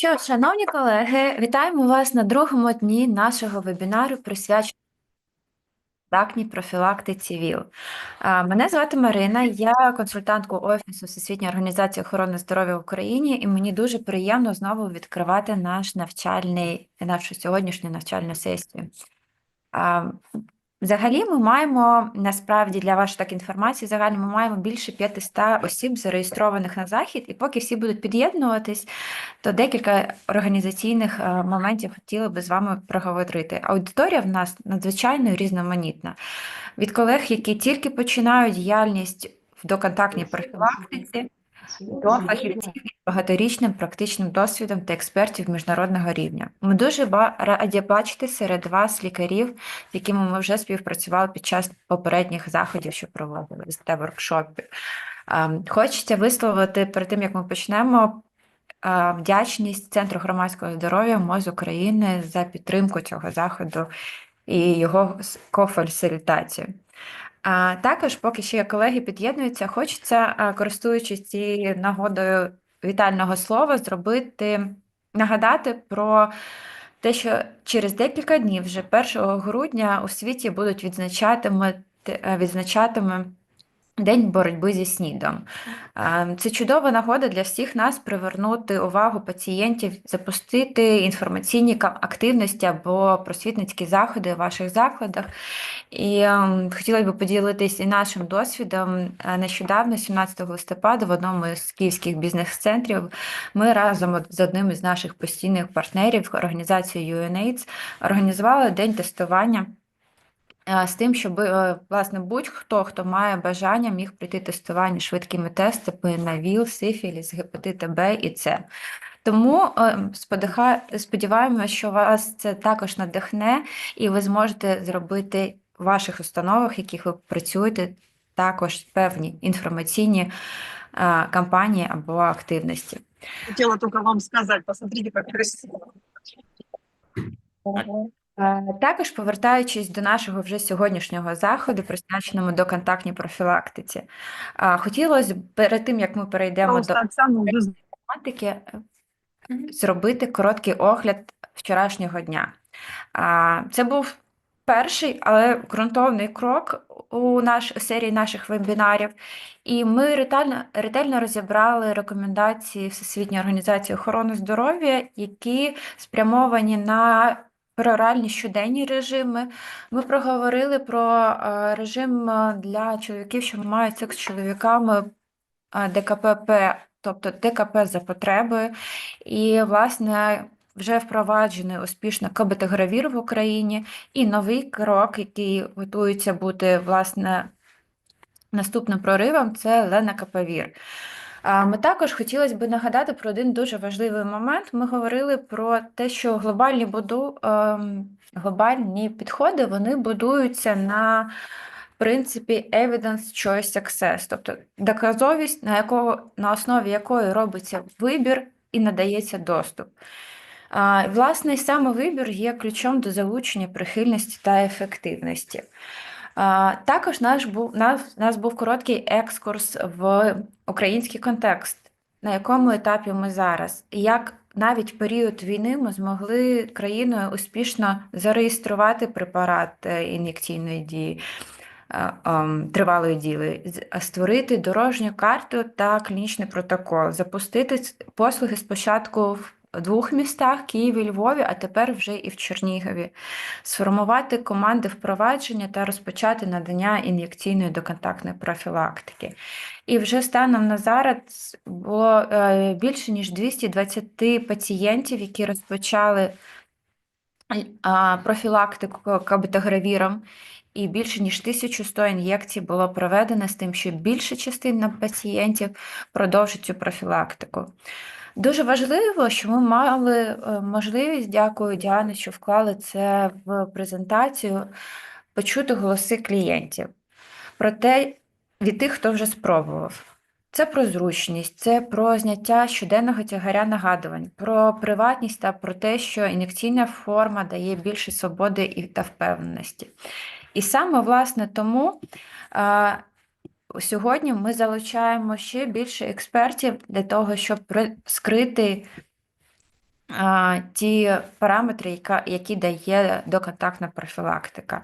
Що, шановні колеги, вітаємо вас на другому дні нашого вебінару, присвяченого контактній профілактиці ВІЛ. Мене звати Марина, я консультантка Офісу Всесвітньої організації охорони здоров'я в Україні, і мені дуже приємно знову відкривати нашу сьогоднішню навчальну сесію. Взагалі ми маємо, насправді, для вашої так інформації, взагалі ми маємо більше 500 осіб зареєстрованих на захід, і поки всі будуть під'єднуватись, то декілька організаційних моментів хотіла би з вами проговорити. Аудиторія в нас надзвичайно різноманітна. Від колег, які тільки починають діяльність в доконтактній профілактиці, до фахівців із багаторічним практичним досвідом та експертів міжнародного рівня. Ми дуже раді бачити серед вас лікарів, з якими ми вже співпрацювали під час попередніх заходів, що проводили та воркшопів. Хочеться висловити перед тим, як ми почнемо, вдячність Центру громадського здоров'я МОЗ України за підтримку цього заходу і його кофасилітацію. Також, поки ще колеги під'єднуються, хочеться, користуючись цією нагодою вітального слова, нагадати про те, що через декілька днів, вже 1 грудня, у світі будуть відзначатиме День боротьби зі СНІДом. Це чудова нагода для всіх нас привернути увагу пацієнтів, запустити інформаційні активності або просвітницькі заходи у ваших закладах. І хотіла б поділитися і нашим досвідом. Нещодавно, 17 листопада, в одному з київських бізнес-центрів, ми разом з одним із наших постійних партнерів, організацією UNAIDS, організували день тестування з тим, щоб, власне, будь-хто, хто має бажання, міг пройти тестування швидкими тестами на ВІЛ, сифіліс, гепатити Б і С. Тому сподіваємося, що вас це також надихне, і ви зможете зробити в ваших установах, в яких ви працюєте, також певні інформаційні кампанії або активності. Хотела только вам сказать, посмотрите, как красиво. Також, повертаючись до нашого вже сьогоднішнього заходу, присвяченого доконтактній профілактиці, хотілося б перед тим, як ми перейдемо до тематики, зробити короткий огляд вчорашнього дня. Це був перший, але ґрунтовний крок у серії наших вебінарів, і ми ретельно розібрали рекомендації Всесвітньої організації охорони здоров'я, які спрямовані на пероральні щоденні режими. Ми проговорили про режим для чоловіків, що мають секс з чоловіками, ДКП, тобто ДКП за потребою. І, власне, вже впроваджений успішно кабатогравір в Україні, і новий крок, який готується бути, власне, наступним проривом, це ленакапавір. Ми також хотілося б нагадати про один дуже важливий момент. Ми говорили про те, що глобальні підходи, вони будуються на принципі evidence choice success, тобто доказовість, на основі якої робиться вибір і надається доступ. Власне, саме вибір є ключом до залучення прихильності та ефективності. Також нас був короткий екскурс в український контекст, на якому етапі ми зараз, і як навіть в період війни ми змогли країною успішно зареєструвати препарат ін'єкційної дії, тривалої дії, створити дорожню карту та клінічний протокол, запустити послуги спочатку в 2 містах – Києві і Львові, а тепер вже і в Чернігові, сформувати команди впровадження та розпочати надання ін'єкційної доконтактної профілактики. І вже станом на зараз було більше ніж 220 пацієнтів, які розпочали профілактику кабатогравіром, і більше ніж 1100 ін'єкцій було проведено, з тим, що більша частина пацієнтів продовжить цю профілактику. Дуже важливо, що ми мали можливість, дякую Діані, що вклали це в презентацію, почути голоси клієнтів. Проте від тих, хто вже спробував. Це про зручність, це про зняття щоденного тягаря нагадувань, про приватність та про те, що ін'єкційна форма дає більше свободи та впевненості. І саме, власне, тому сьогодні ми залучаємо ще більше експертів для того, щоб скрити ті параметри, які дає доконтактна профілактика.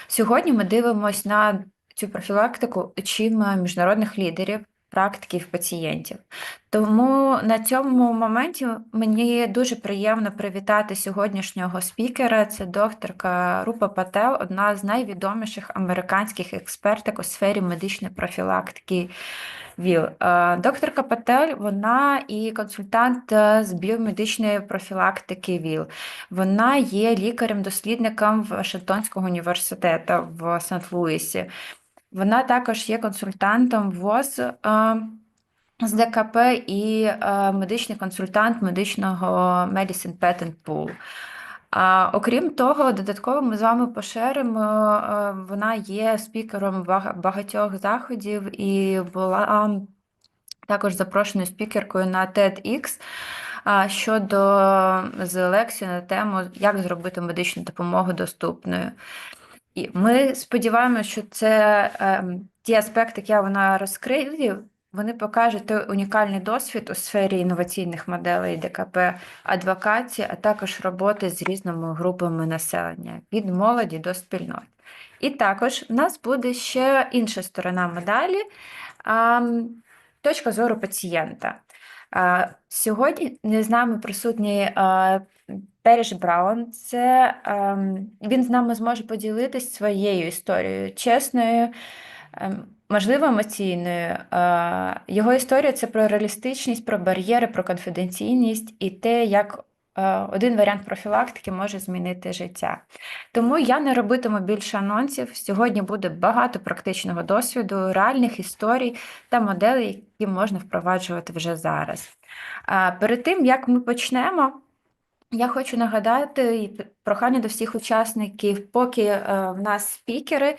Сьогодні ми дивимося на цю профілактику очима міжнародних лідерів, практиків, пацієнтів. Тому на цьому моменті мені дуже приємно привітати сьогоднішнього спікера. Це докторка Рупа Пател, одна з найвідоміших американських експерток у сфері медичної профілактики ВІЛ. Докторка Патель, вона і консультант з біомедичної профілактики ВІЛ. Вона є лікарем-дослідником Вашингтонського університету в Сент-Луісі. Вона також є консультантом ВОЗ з ДКП і медичний консультант медичного Medicine Patent Pool. Окрім того, додатково ми з вами поширимо, вона є спікером багатьох заходів і була також запрошеною спікеркою на TEDx щодо з лекції на тему, як зробити медичну допомогу доступною. І ми сподіваємося, що ті аспекти, які вона розкриє, вони покажуть той унікальний досвід у сфері інноваційних моделей ДКП, адвокації, а також роботи з різними групами населення, від молоді до спільнот. І також в нас буде ще інша сторона медалі – точка зору пацієнта. Сьогодні з нами присутній Періш Браун. Він з нами зможе поділитись своєю історією, чесною, можливо, емоційною. Його історія – це про реалістичність, про бар'єри, про конфіденційність і те, як один варіант профілактики може змінити життя. Тому я не робитиму більше анонсів. Сьогодні буде багато практичного досвіду, реальних історій та моделей, які можна впроваджувати вже зараз. Перед тим, як ми почнемо, я хочу нагадати і прохання до всіх учасників, поки в нас спікери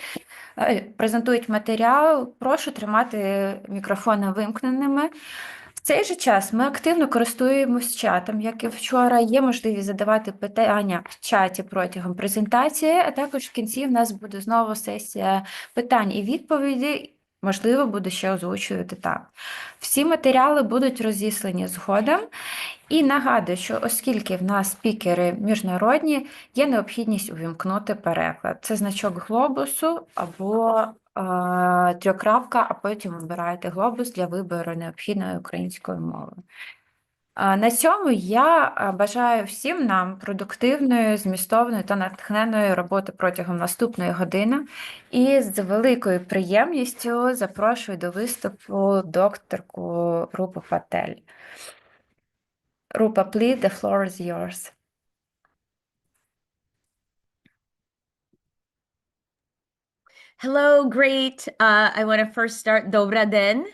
презентують матеріал, прошу тримати мікрофони вимкненими. В цей же час ми активно користуємось чатом, як і вчора. Є можливість задавати питання в чаті протягом презентації, а також в кінці в нас буде знову сесія питань і відповідей. Можливо, буду ще озвучувати так. Всі матеріали будуть розіслані згодом. І нагадую, що оскільки в нас спікери міжнародні, є необхідність увімкнути переклад. Це значок глобусу або трьохкрапка, а потім вибираєте глобус для вибору необхідної української мови. На цьому я бажаю всім нам продуктивної, змістовної та натхненної роботи протягом наступної години. І з великою приємністю запрошую до виступу докторку Рупу Патель. Rupa, please, the floor is yours. Hello, great. I want to first start Dobra Den.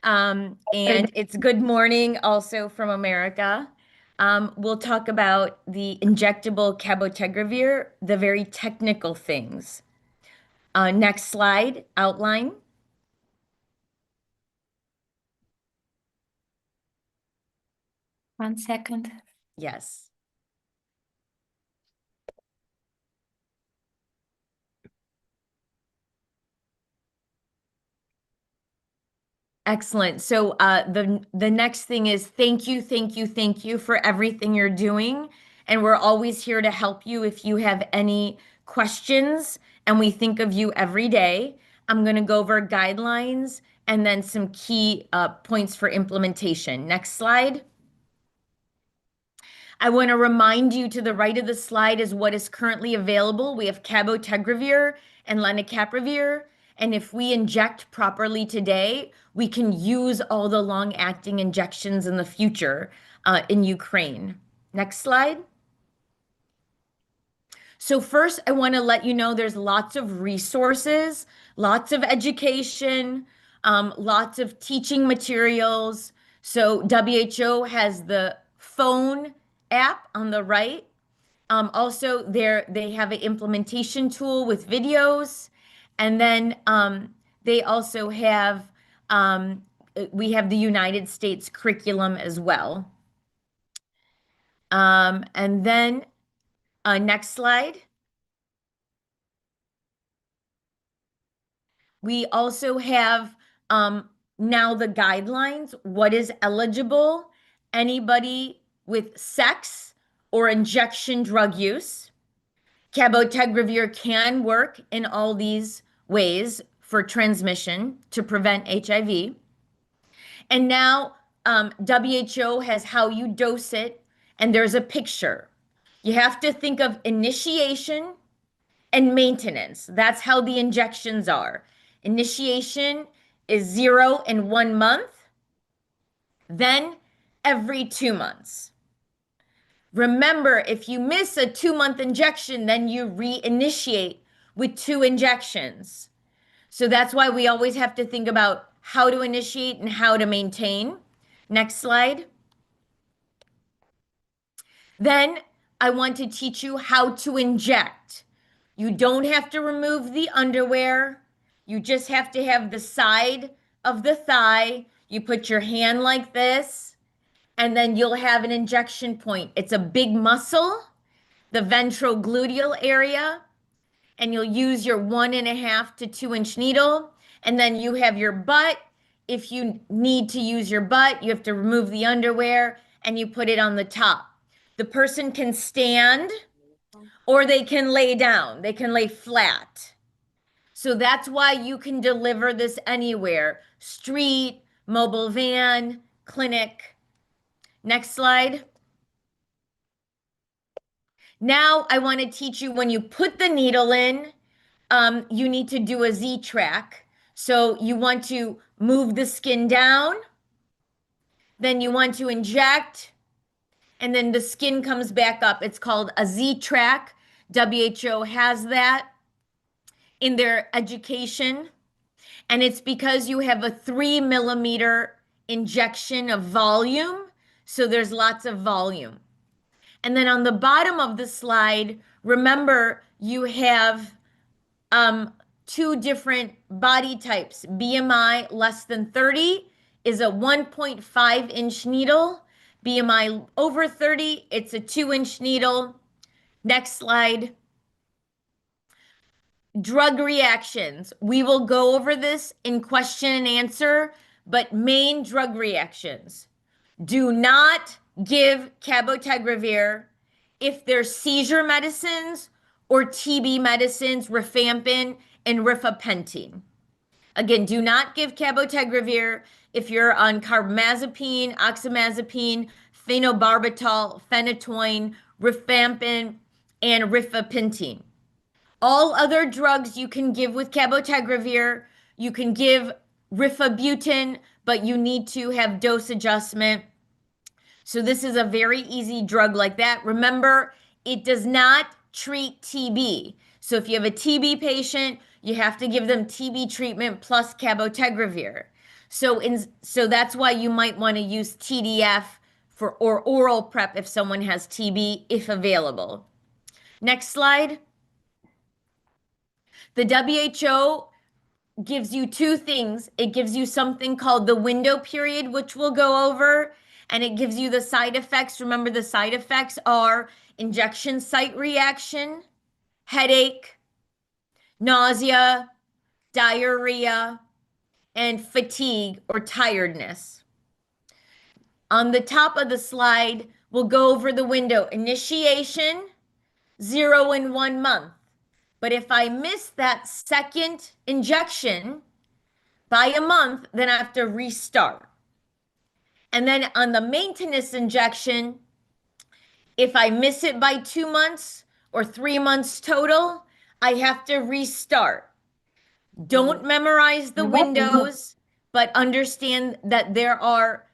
And it's good morning also from America. We'll talk about the injectable cabotegravir, the very technical things. Next slide, outline. One second. Yes. Excellent. So the next thing is thank you for everything you're doing. And we're always here to help you if you have any questions, and we think of you every day. I'm going to go over guidelines and then some key points for implementation. Next slide. I want to remind you to the right of the slide is what is currently available. We have cabotegravir and lenacapavir. And if we inject properly today, we can use all the long-acting injections in the future in Ukraine. Next slide. So first, I want to let you know there's lots of resources, lots of education, lots of teaching materials. So WHO has the phone app on the right. Also, they have an implementation tool with videos. And then they also have, we have the United States curriculum as well. And then next slide. We also have now the guidelines, what is eligible. Anybody with sex or injection drug use. Cabotegravir can work in all these ways for transmission to prevent HIV. And now WHO has how you dose it, and there's a picture. You have to think of initiation and maintenance. That's how the injections are. Initiation is 0 and 1 month, then every 2 months. Remember, if you miss a 2-month injection, then you reinitiate with 2 injections. So that's why we always have to think about how to initiate and how to maintain. Next slide. Then I want to teach you how to inject. You don't have to remove the underwear. You just have to have the side of the thigh. You put your hand like this, and then you'll have an injection point. It's a big muscle, the ventrogluteal area, and you'll use your 1.5 to 2-inch needle. And then you have your butt. If you need to use your butt, you have to remove the underwear and you put it on the top. The person can stand or they can lay down. They can lay flat. So that's why you can deliver this anywhere. Street, mobile van, clinic. Next slide. Now I want to teach you when you put the needle in, you need to do a Z-track. So you want to move the skin down, then you want to inject, and then the skin comes back up. It's called a Z-track. WHO has that in their education. And it's because you have a 3-millimeter injection of volume. So there's lots of volume. And then on the bottom of the slide, remember you have 2 different body types. BMI less than 30 is a 1.5-inch needle. BMI over 30, it's a 2-inch needle. Next slide. Drug reactions. We will go over this in question and answer, but main drug reactions. Do not give cabotegravir if there's seizure medicines or TB medicines, rifampin and rifapentine. Again, do not give cabotegravir if you're on carbamazepine, oxymazepine, phenobarbital, phenytoin, rifampin, and rifapentine. All other drugs you can give with cabotegravir. You can give rifabutin, but you need to have dose adjustment. So this is a very easy drug like that. Remember, it does not treat TB. So if you have a TB patient, you have to give them TB treatment plus cabotegravir. So that's why you might want to use TDF or oral PrEP if someone has TB, if available. Next slide. The WHO gives you 2 things. It gives you something called the window period, which we'll go over, and it gives you the side effects. Remember, the side effects are injection site reaction, headache, nausea, diarrhea, and fatigue or tiredness. On the top of the slide, we'll go over the window. Initiation, 0 and 1 month. But if I miss that second injection by a month, then I have to restart. And then on the maintenance injection, if I miss it by 2 months or 3 months total, I have to restart. Don't memorize the windows, but understand that there are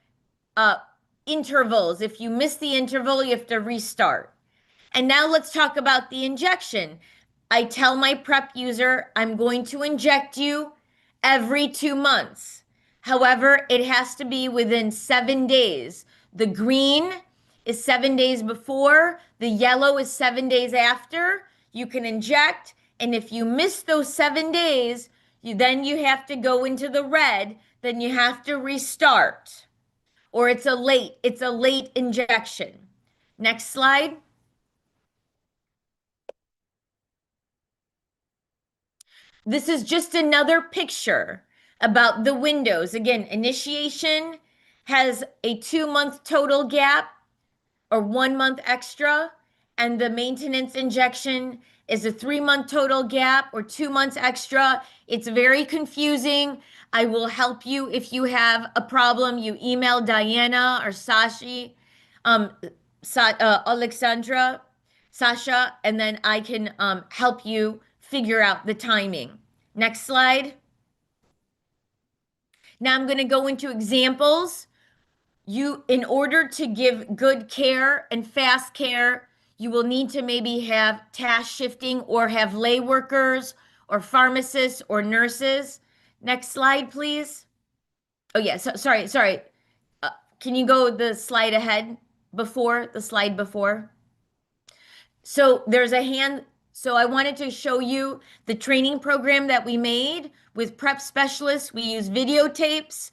intervals. If you miss the interval, you have to restart. And now let's talk about the injection. I tell my PrEP user, I'm going to inject you every 2 months. However, it has to be within 7 days. The green is 7 days before, the yellow is 7 days after. You can inject, and if you miss those 7 days, then you have to go into the red, then you have to restart. Or it's a late injection. Next slide. This is just another picture about the windows. Again, initiation has a 2-month total gap or 1 month extra, and the maintenance injection is a 3-month total gap or 2 months extra. It's very confusing. I will help you if you have a problem. You email Diana or Sashi, Alexandra, Sasha, and then I can help you figure out the timing. Next slide. Now I'm going to go into examples. In order to give good care and fast care, you will need to maybe have task shifting or have lay workers or pharmacists or nurses. Next slide, please. Oh, yeah, sorry. Can you go the slide ahead before, the slide before? So there's a hand. So I wanted to show you the training program that we made with prep specialists. We use videotapes.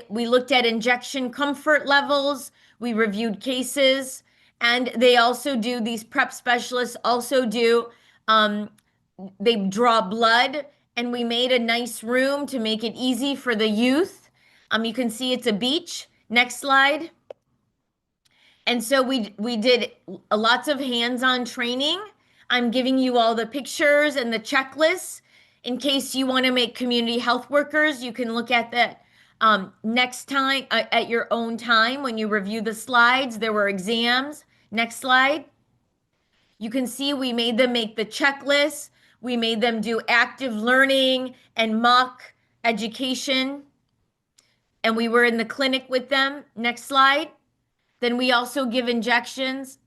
We looked at injection comfort levels. We reviewed cases. And they also do, these prep specialists also do, they draw blood. And we made a nice room to make it easy for the youth. You can see it's a beach. Next slide. And so we did lots of hands-on training. I'm giving you all the pictures and the checklists. In case you want to make community health workers, you can look at that next time at your own time when you review the slides. There were exams. Next slide. You can see we made them make the checklist. We made them do active learning and mock education. And we were in the clinic with them. Next slide. Then we also give injections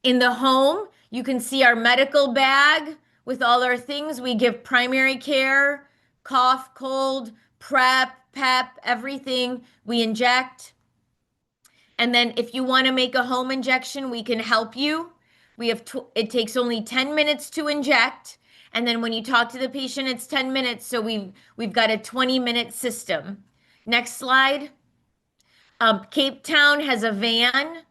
in the home. You can see our medical bag with all our things. We give primary care, cough, cold, PrEP, PEP, everything we inject. And then if you want to make a home injection, we can help you. It takes only 10 minutes to inject. And then when you talk to the patient, it's 10 minutes. So we've got a 20-minute system. Next slide. Cape Town has a van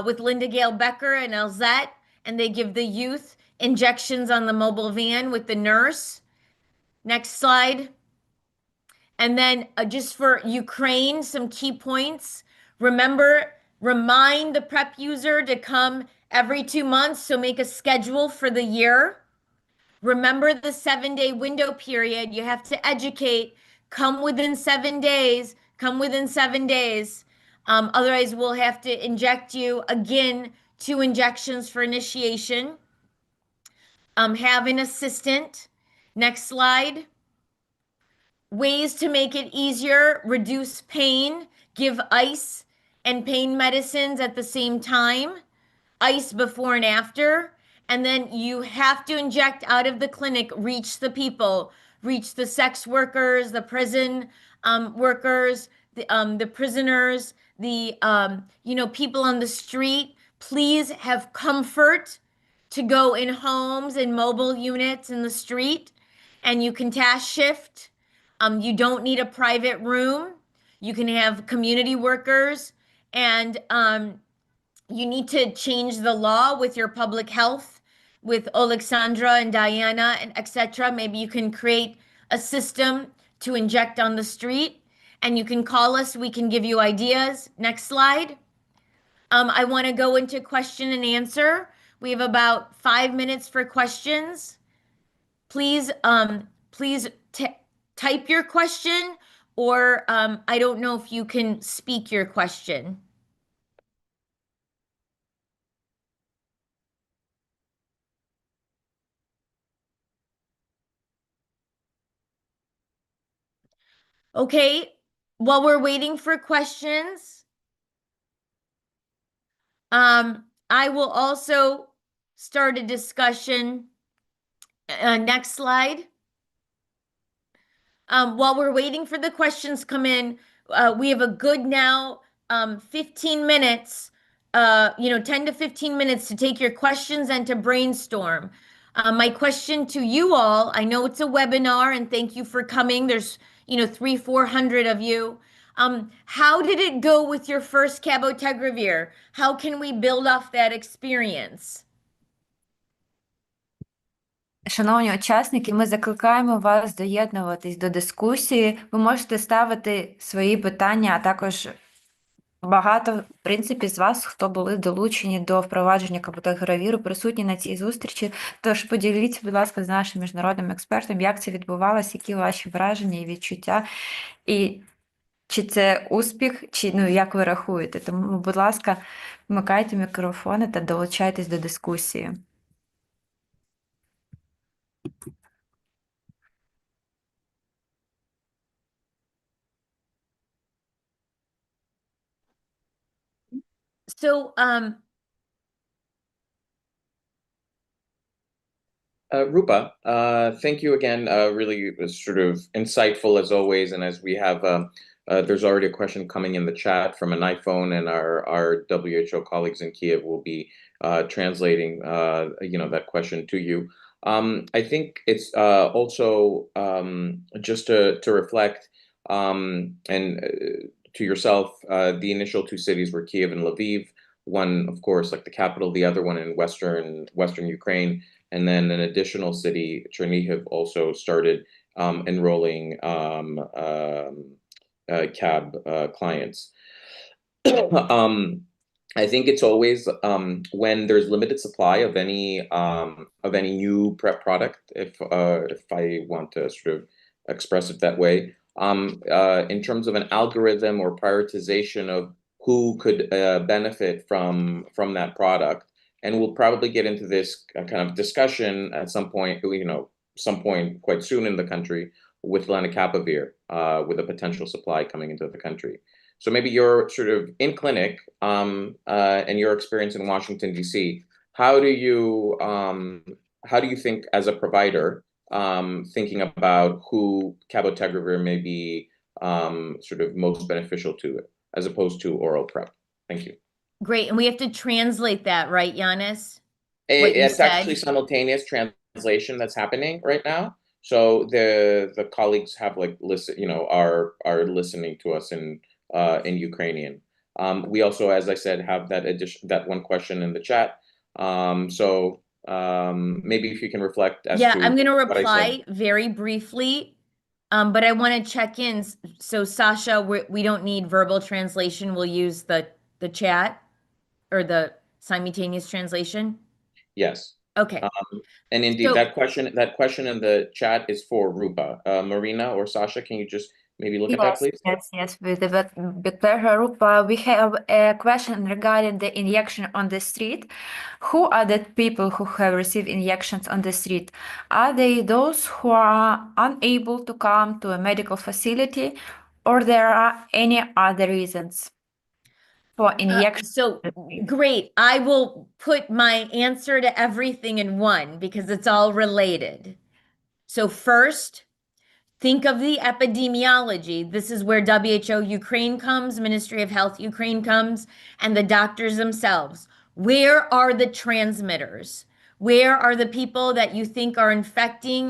with Linda Gale Becker and Elzette, and they give the youth injections on the mobile van with the nurse. Next slide. And then just for Ukraine, some key points. Remind the PrEP user to come every 2 months, so make a schedule for the year. Remember the 7-day window period. You have to educate. Come within 7 days. Come within 7 days. Otherwise, we'll have to inject you again, 2 injections for initiation. Have an assistant. Next slide. Ways to make it easier, reduce pain, give ice and pain medicines at the same time, ice before and after. And then you have to inject out of the clinic, reach the people, reach the sex workers, the prison workers, the prisoners, the people on the street. Please have comfort to go in homes and mobile units in the street, and you can task shift. You don't need a private room. You can have community workers, and you need to change the law with your public health, with Alexandra and Diana and etc. Maybe you can create a system to inject on the street, and you can call us. We can give you ideas. Next slide. I want to go into question and answer. We have about 5 minutes for questions. Please type your question, or I don't know if you can speak your question. Okay, while we're waiting for questions, I will also start a discussion. Next slide. While we're waiting for the questions come in, we have a good now 15 minutes, 10 to 15 minutes to take your questions and to brainstorm. My question to you all, I know it's a webinar and thank you for coming. There's 300-400 of you. How did it go with your first cabotegravir? How can we build off that experience? Шановні учасники, ми закликаємо вас доєднуватись до дискусії. Ви можете ставити свої питання, а також багато, в принципі, з вас, хто були долучені до впровадження каботагравіру, присутні на цій зустрічі. Тож поділіться, будь ласка, з нашим міжнародним експертом, як це відбувалося, які ваші враження і відчуття, і чи це успіх, чи ну як ви рахуєте. Тому, будь ласка, вмикайте мікрофони та долучайтесь до дискусії. So, Rupa, thank you again. Really sort of insightful as always. And as we have, there's already a question coming in the chat from an iPhone, and our WHO colleagues in Kiev will be translating, that question to you. I think it's also just to reflect and to yourself. The initial two cities were Kiev and Lviv. One, of course, like the capital. The other one in western Ukraine. And then an additional city, Chernihiv, also started enrolling CAB clients. I think it's always when there's limited supply of any new PrEP product, if I want to sort of express it that way, in terms of an algorithm or prioritization of who could benefit from that product. And we'll probably get into this kind of discussion at some point, some point quite soon in the country with lenacapavir, with a potential supply coming into the country. So maybe you're sort of in clinic and your experience in Washington, D.C. How do you think as a provider, thinking about who cabotegravir may be sort of most beneficial to it, as opposed to oral PrEP? Thank you. great. And we have to translate that, right, Giannis? What you It's actually said. simultaneous translation that's happening right now. So the colleagues have are listening to us in Ukrainian. We also, as I said, have that one question in the chat. So maybe if you can reflect as Yeah, to I'm going to what I reply said. very briefly, but I want to check in. So Sasha, we don't need verbal translation. We'll use the chat or the simultaneous translation. Yes. Okay. And indeed, So- that question in the chat is for Rupa. Marina or Sasha, can you just maybe look at that, please? Yes. With the Dr. Rupa, we have a question regarding the injection on the street. Who are the people who have received injections on the street? Are they those who are unable to come to a medical facility, or there are any other reasons for injection? So great. I will put my answer to everything in one because it's all related. So first, think of the epidemiology. This is where WHO Ukraine comes, Ministry of Health Ukraine comes, and the doctors themselves. Where are the transmitters? Where are the people that you think are infecting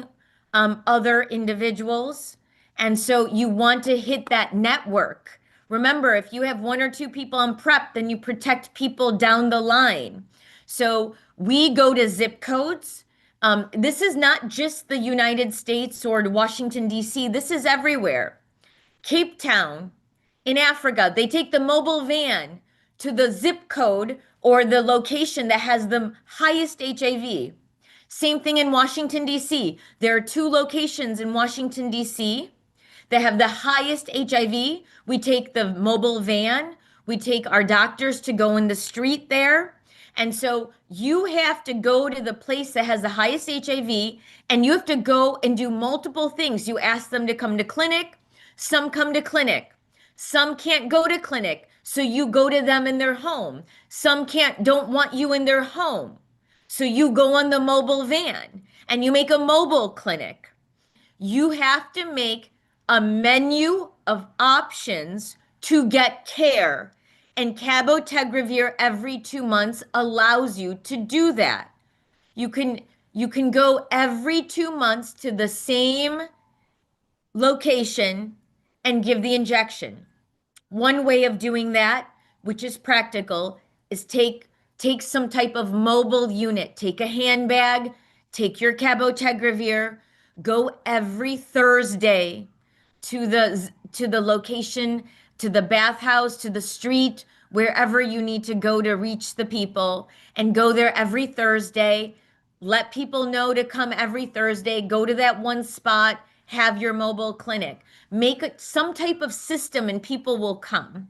other individuals? And so you want to hit that network. Remember, if you have one or two people on PrEP, then you protect people down the line. So we go to zip codes. This is not just the United States or Washington, D.C. This is everywhere. Cape Town in Africa, they take the mobile van to the zip code or the location that has the highest HIV. Same thing in Washington, D.C. There are two locations in Washington, D.C. that have the highest HIV. We take the mobile van, we take our doctors to go in the street there. And so you have to go to the place that has the highest HIV, and you have to go and do multiple things. You ask them to come to clinic. Some come to clinic. Some can't go to clinic, so you go to them in their home. Some don't want you in their home. So you go on the mobile van and you make a mobile clinic. You have to make a menu of options to get care. And cabotegravir every 2 months allows you to do that. You can go every 2 months to the same location and give the injection. One way of doing that, which is practical, is take some type of mobile unit. Take a handbag, take your cabotegravir, go every Thursday to the location to the bathhouse, to the street, wherever you need to go to reach the people, and go there every Thursday. Let people know to come every Thursday. Go to that one spot, have your mobile clinic. Make it some type of system and people will come.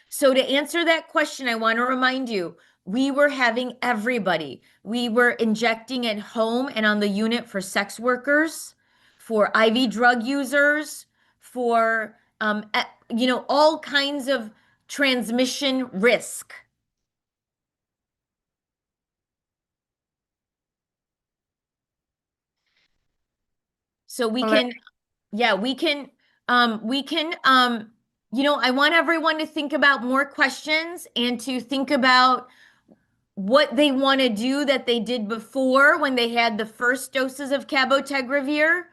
So to answer that question, I want to remind you, we were having everybody. We were injecting at home and on the unit for sex workers, for IV drug users, for all kinds of transmission risk. So we Well, can, yeah, we can, I want everyone to think about more questions and to think about what they want to do that they did before when they had the first doses of cabotegravir.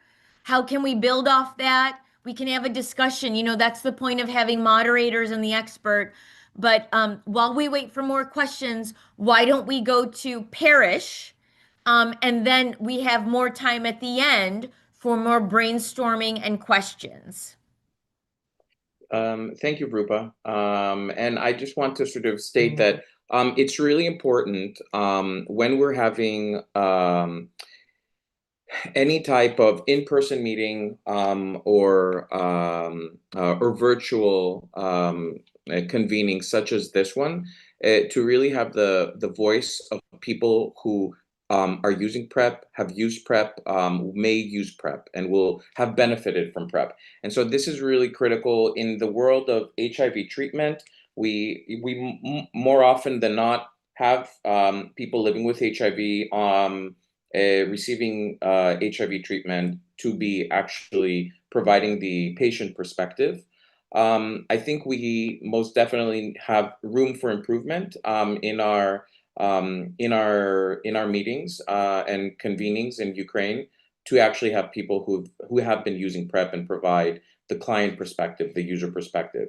How can we build off that? We can have a discussion. That's the point of having moderators and the expert. But while we wait for more questions, why don't we go to Parrish? And then we have more time at the end for more brainstorming and questions. Thank you, Rupa. And I just want to sort of state that it's really important when we're having any type of in-person meeting or virtual convening such as this one, to really have the voice of people who are using PrEP, have used PrEP, may use PrEP, and will have benefited from PrEP. And so this is really critical in the world of HIV treatment. We more often than not have people living with HIV receiving HIV treatment to be actually providing the patient perspective. I think we most definitely have room for improvement in our meetings and convenings in Ukraine to actually have people who have been using PrEP and provide the client perspective, the user perspective.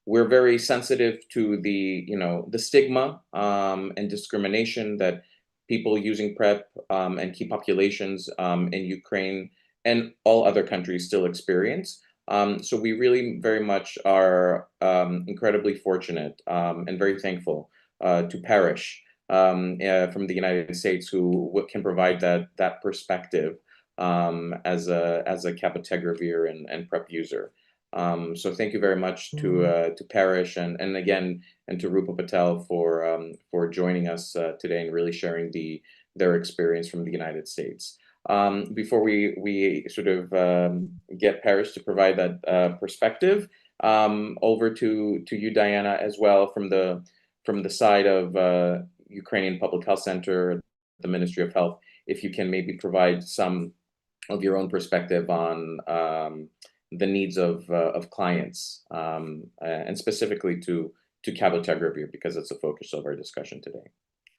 We're very sensitive to the stigma and discrimination that people using PrEP and key populations in Ukraine and all other countries still experience. So we really very much are incredibly fortunate and very thankful to Parrish from the United States, who can provide that perspective as a cabotegravir and PrEP user. So thank you very much to Parrish and again and to Rupa Patel for joining us today and really sharing their experience from the United States. Before we sort of get Parrish to provide that perspective, over to you, Diana, as well from the side of Ukrainian Public Health Center, the Ministry of Health, if you can maybe provide some of your own perspective on the needs of clients and specifically to cabotegravir, because it's a focus of our discussion today.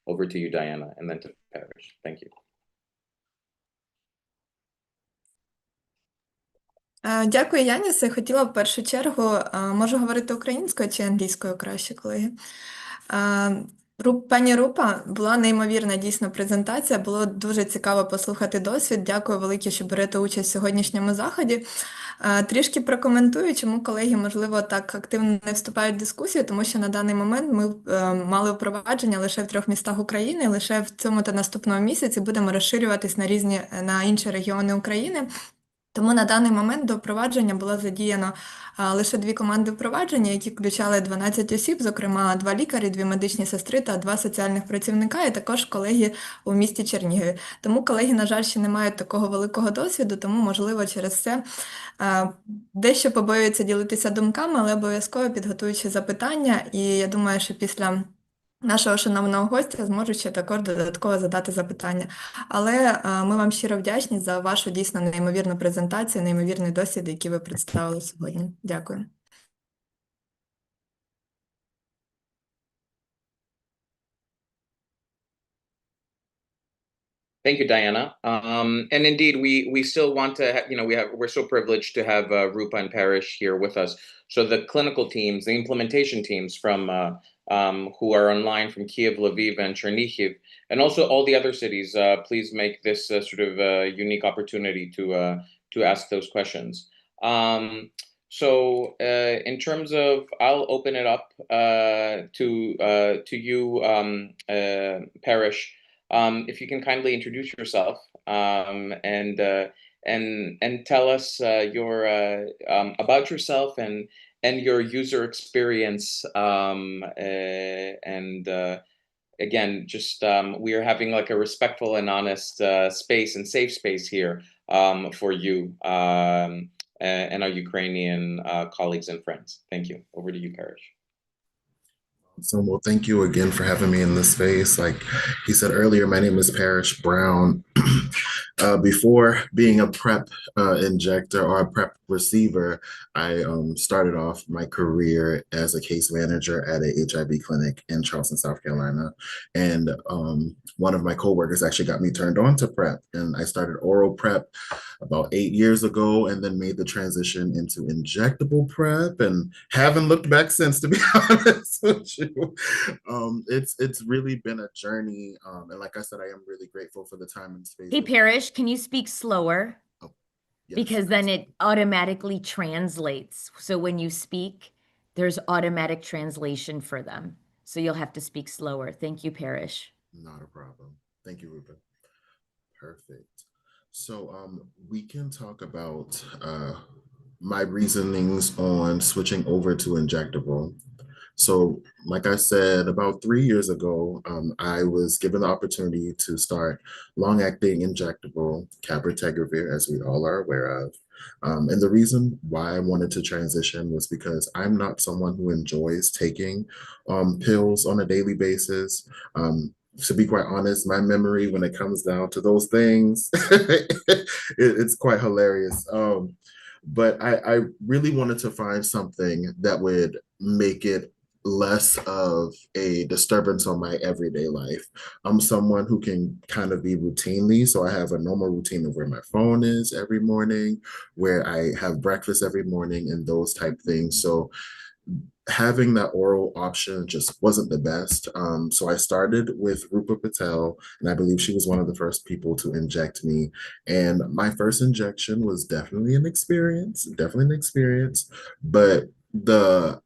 Over to you, Diana, and then to Parrish. Thank you. Дякую, Янісе. Хотіла в першу чергу, можу говорити українською чи англійською краще, колеги? Пані Рупа, була неймовірна дійсно презентація, було дуже цікаво послухати досвід. Дякую велике, що берете участь в сьогоднішньому заході. Трішки прокоментую, чому колеги, можливо, так активно не вступають в дискусію, тому що на даний момент ми мали впровадження лише в 3 містах України, лише в цьому та наступному місяці будемо розширюватись на інші регіони України. Тому на даний момент до впровадження було задіяно лише 2 команди впровадження, які включали 12 осіб, зокрема 2 лікарі, 2 медичні сестри та 2 соціальних працівника, і також колеги у місті Чернігові. Тому колеги, на жаль, ще не мають такого великого досвіду, тому, можливо, через це дещо побоюються ділитися думками, але обов'язково підготуючи запитання, і я думаю, що після нашого шановного гостя зможуть ще також додатково задати запитання. Але ми вам щиро вдячні за вашу дійсно неймовірну презентацію, неймовірний досвід, який ви представили сьогодні. Дякую. Thank you, Diana. And indeed, we still want to, we're so privileged to have Rupa and Parrish here with us. So the clinical teams, the implementation teams from who are online from Kiev, Lviv, and Chernihiv, and also all the other cities. Please make this sort of unique opportunity to ask those questions. So in terms of, I'll open it up to you, Parish. If you can kindly introduce yourself and tell us your about yourself and your user experience. Again, just we are having like a respectful and honest space and safe space here for you and our Ukrainian colleagues and friends. Thank you. Over to you, Parish. So, well, thank you again for having me in this space. Like he said earlier, my name is Parish Brown. Before being a PrEP injector or a PrEP receiver, I started off my career as a case manager at a HIV clinic in Charleston, South Carolina. And one of my coworkers actually got me turned on to PrEP. And I started oral PrEP about 8 years ago and then made the transition into injectable PrEP and haven't looked back since, to be honest with you. It's really been a journey. And like I said, I am really grateful for the time and space. Hey, Parish, can you speak slower? Yes. Because then it automatically translates. So when you speak, there's automatic translation for them. So you'll have to speak slower. Thank you, Parish. Not a problem. Thank you, Ruben. Perfect. So we can talk about my reasonings on switching over to injectable. So like I said, about 3 years ago, I was given the opportunity to start long-acting injectable cabotegravir, as we all are aware of. And the reason why I wanted to transition was because I'm not someone who enjoys taking pills on a daily basis. To be quite honest, my memory when it comes down to those things, it's quite hilarious. But I really wanted to find something that would make it less of a disturbance on my everyday life. I'm someone who can kind of be routinely, so I have a normal routine of where my phone is every morning, where I have breakfast every morning, and those type things. So having that oral option just wasn't the best. So I started with Rupa Patel, and I believe she was one of the first people to inject me. And my first injection was definitely an experience, but the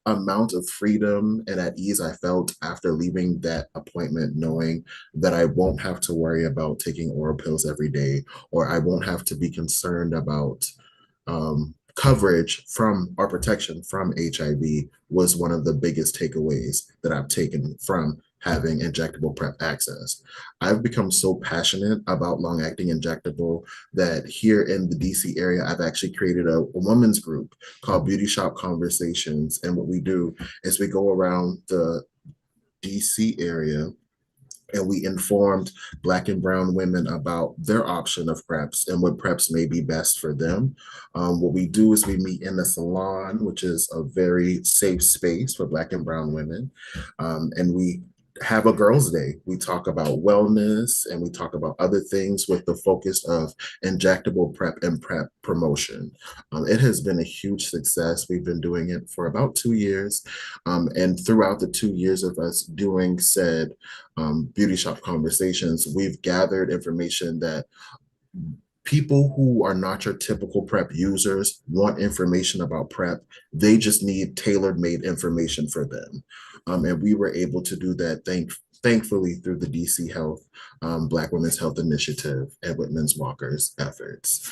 amount of freedom and at ease I felt after leaving that appointment, knowing that I won't have to worry about taking oral pills every day, or I won't have to be concerned about coverage from or protection from HIV, was one of the biggest takeaways that I've taken from having injectable PrEP access. I've become so passionate about long-acting injectable that here in the DC area, I've actually created a women's group called Beauty Shop Conversations. And what we do is we go around the DC area and we informed Black and brown women about their option of PrEPs and what PrEPs may be best for them. What we do is we meet in a salon, which is a very safe space for Black and brown women. And we have a girls' day. We talk about wellness and we talk about other things with the focus of injectable PrEP and PrEP promotion. It has been a huge success. We've been doing it for about 2 years. And throughout the 2 years of us doing said Beauty Shop Conversations, we've gathered information that people who are not your typical PrEP users want information about PrEP. They just need tailor-made information for them. And we were able to do that thankfully through the DC Health Black Women's Health Initiative and Whitman's Walker's efforts.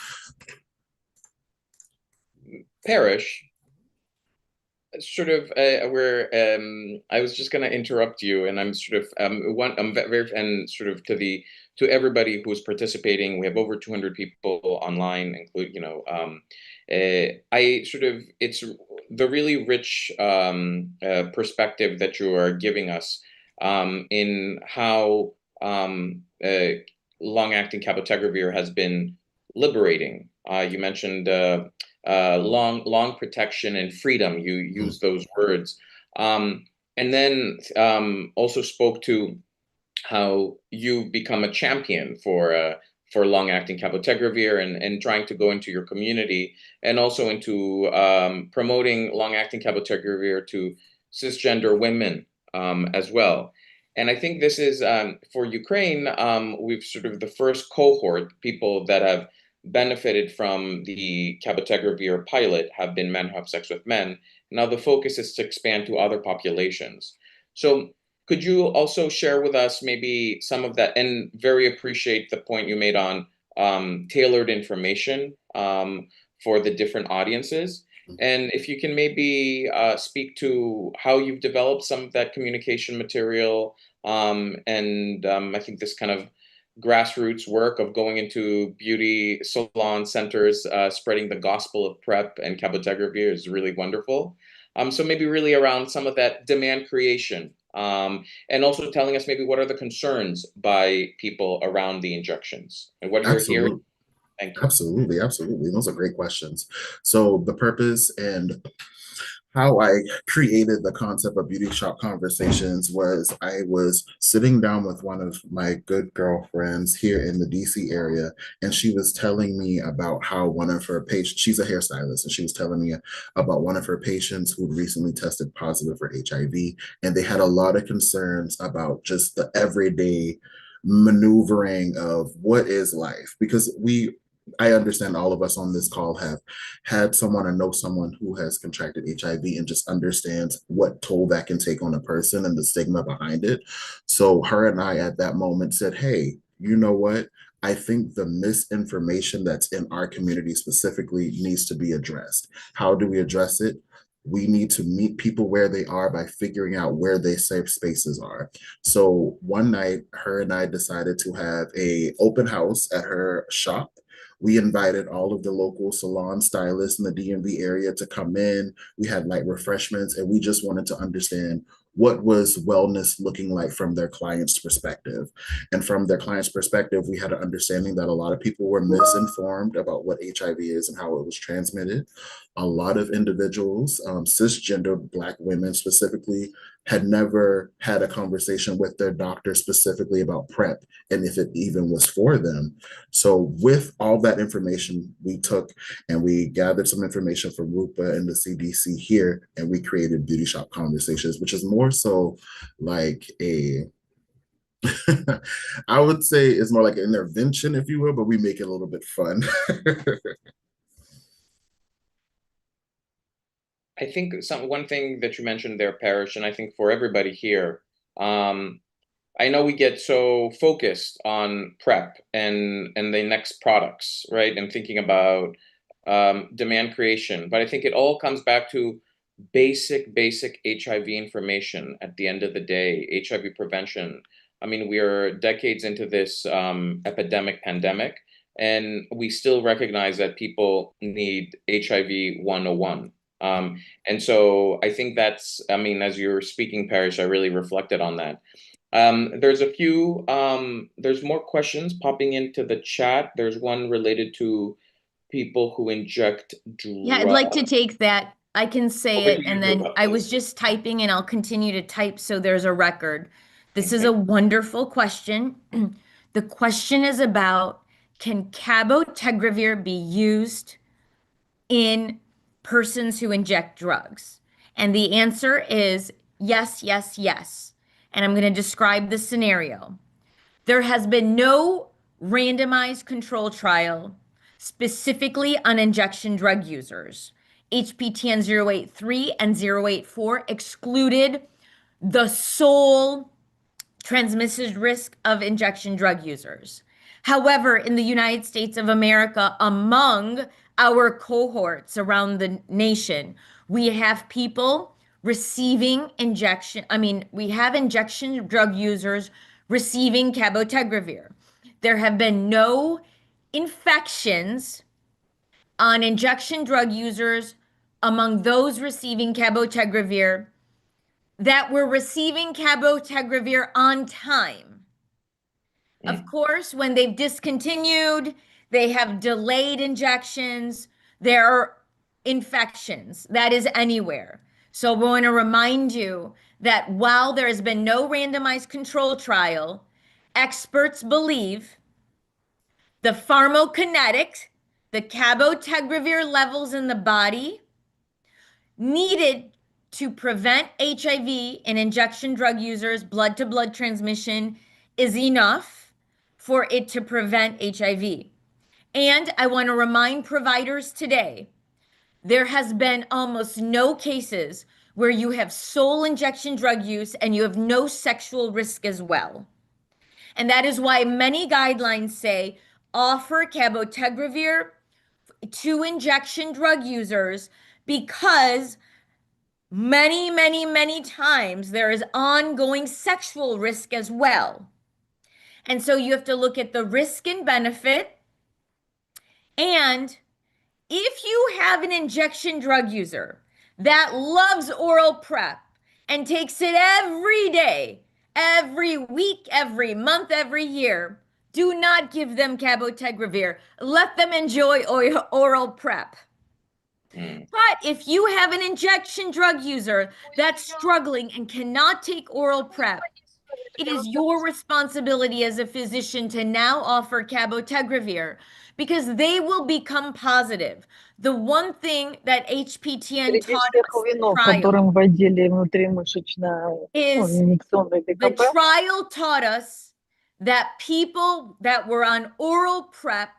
Parish, sort of where I was just going to interrupt you, and I'm sort of I'm very and sort of to everybody who's participating. We have over 200 people online, include I sort of, it's the really rich perspective that you are giving us in how long-acting cabotegravir has been liberating. You mentioned long protection and freedom. You use those words, and then also spoke to how you've become a champion for long-acting cabotegravir and trying to go into your community and also into promoting long-acting cabotegravir to cisgender women as well. And I think this is for Ukraine, we've sort of the first cohort, people that have benefited from the cabotegravir pilot have been men who have sex with men. Now the focus is to expand to other populations. So could you also share with us maybe some of that, and very appreciate the point you made on tailored information for the different audiences. And if you can maybe speak to how you've developed some of that communication material, I think this kind of grassroots work of going into beauty salon centers, spreading the gospel of PrEP and cabotegravir is really wonderful. So maybe really around some of that demand creation, and also telling us maybe what are the concerns by people around the injections and what you're hearing. Absolutely. Thank you. Absolutely, absolutely. Those are great questions. So the purpose and how I created the concept of Beauty Shop Conversations was I was sitting down with one of my good girlfriends here in the DC area, and she was telling me about how one of her patients, she's a hairstylist, and she was telling me about one of her patients who'd recently tested positive for HIV, and they had a lot of concerns about just the everyday maneuvering of what is life, because I understand all of us on this call have had someone or know someone who has contracted HIV and just understands what toll that can take on a person and the stigma behind it. So her and I at that moment said, hey, you know what? I think the misinformation that's in our community specifically needs to be addressed. How do we address it? We need to meet people where they are by figuring out where their safe spaces are. So one night, her and I decided to have an open house at her shop. We invited all of the local salon stylists in the DMV area to come in. We had light refreshments, and we just wanted to understand what was wellness looking like from their client's perspective. And from their client's perspective, we had an understanding that a lot of people were misinformed about what HIV is and how it was transmitted. A lot of individuals, cisgender Black women specifically, had never had a conversation with their doctor specifically about PrEP and if it even was for them. So with all that information, we took and we gathered some information from RUPA and the CDC here, and we created Beauty Shop Conversations, which is more so like a I would say it's more like an intervention, if you will, but we make it a little bit fun. I think one thing that you mentioned there, Parrish, and I think for everybody here, I know we get so focused on PrEP and the next products, right? And thinking about demand creation, but I think it all comes back to basic HIV information at the end of the day, HIV prevention. I mean, we are decades into this pandemic, and we still recognize that people need HIV 101. And so I think that's, I mean, as you're speaking, Parrish, I really reflected on that. There's a few, there's more questions popping into the chat. There's one related to people who inject drugs. Yeah, I'd like to take that. I can say Oh, it, and then I was just typing, and I'll continue to type so there's a record. This is a wonderful question. The question is about, can cabotegravir be used in persons who inject drugs? And the answer is yes, yes, yes. And I'm going to describe the scenario. There has been no randomized control trial specifically on injection drug users. HPTN 083 and 084 excluded the sole transmission risk of injection drug users. However, in the United States of America, among our cohorts around the nation, we have people receiving we have injection drug users receiving cabotegravir. There have been no infections on injection drug users among those receiving cabotegravir that were receiving cabotegravir on time. Of course, when they've discontinued, they have delayed injections, there are infections. That is anywhere. So we want to remind you that while there has been no randomized control trial, experts believe the pharmacokinetics, the cabotegravir levels in the body needed to prevent HIV in injection drug users, blood-to-blood transmission is enough for it to prevent HIV. And I want to remind providers today, there has been almost no cases where you have sole injection drug use and you have no sexual risk as well. And that is why many guidelines say offer cabotegravir to injection drug users, because many times there is ongoing sexual risk as well. And so you have to look at the risk and benefit. And if you have an injection drug user that loves oral PrEP and takes it every day, every week, every month, every year, do not give them cabotegravir. Let them enjoy oral PrEP. But if you have an injection drug user that's struggling and cannot take oral PrEP, it is your responsibility as a physician to now offer cabotegravir, because they will become positive. The one thing that HPTN taught us in the trial, которым вводили внутримышечно, is инъекционный the ДКП. trial taught us that people that were on oral PrEP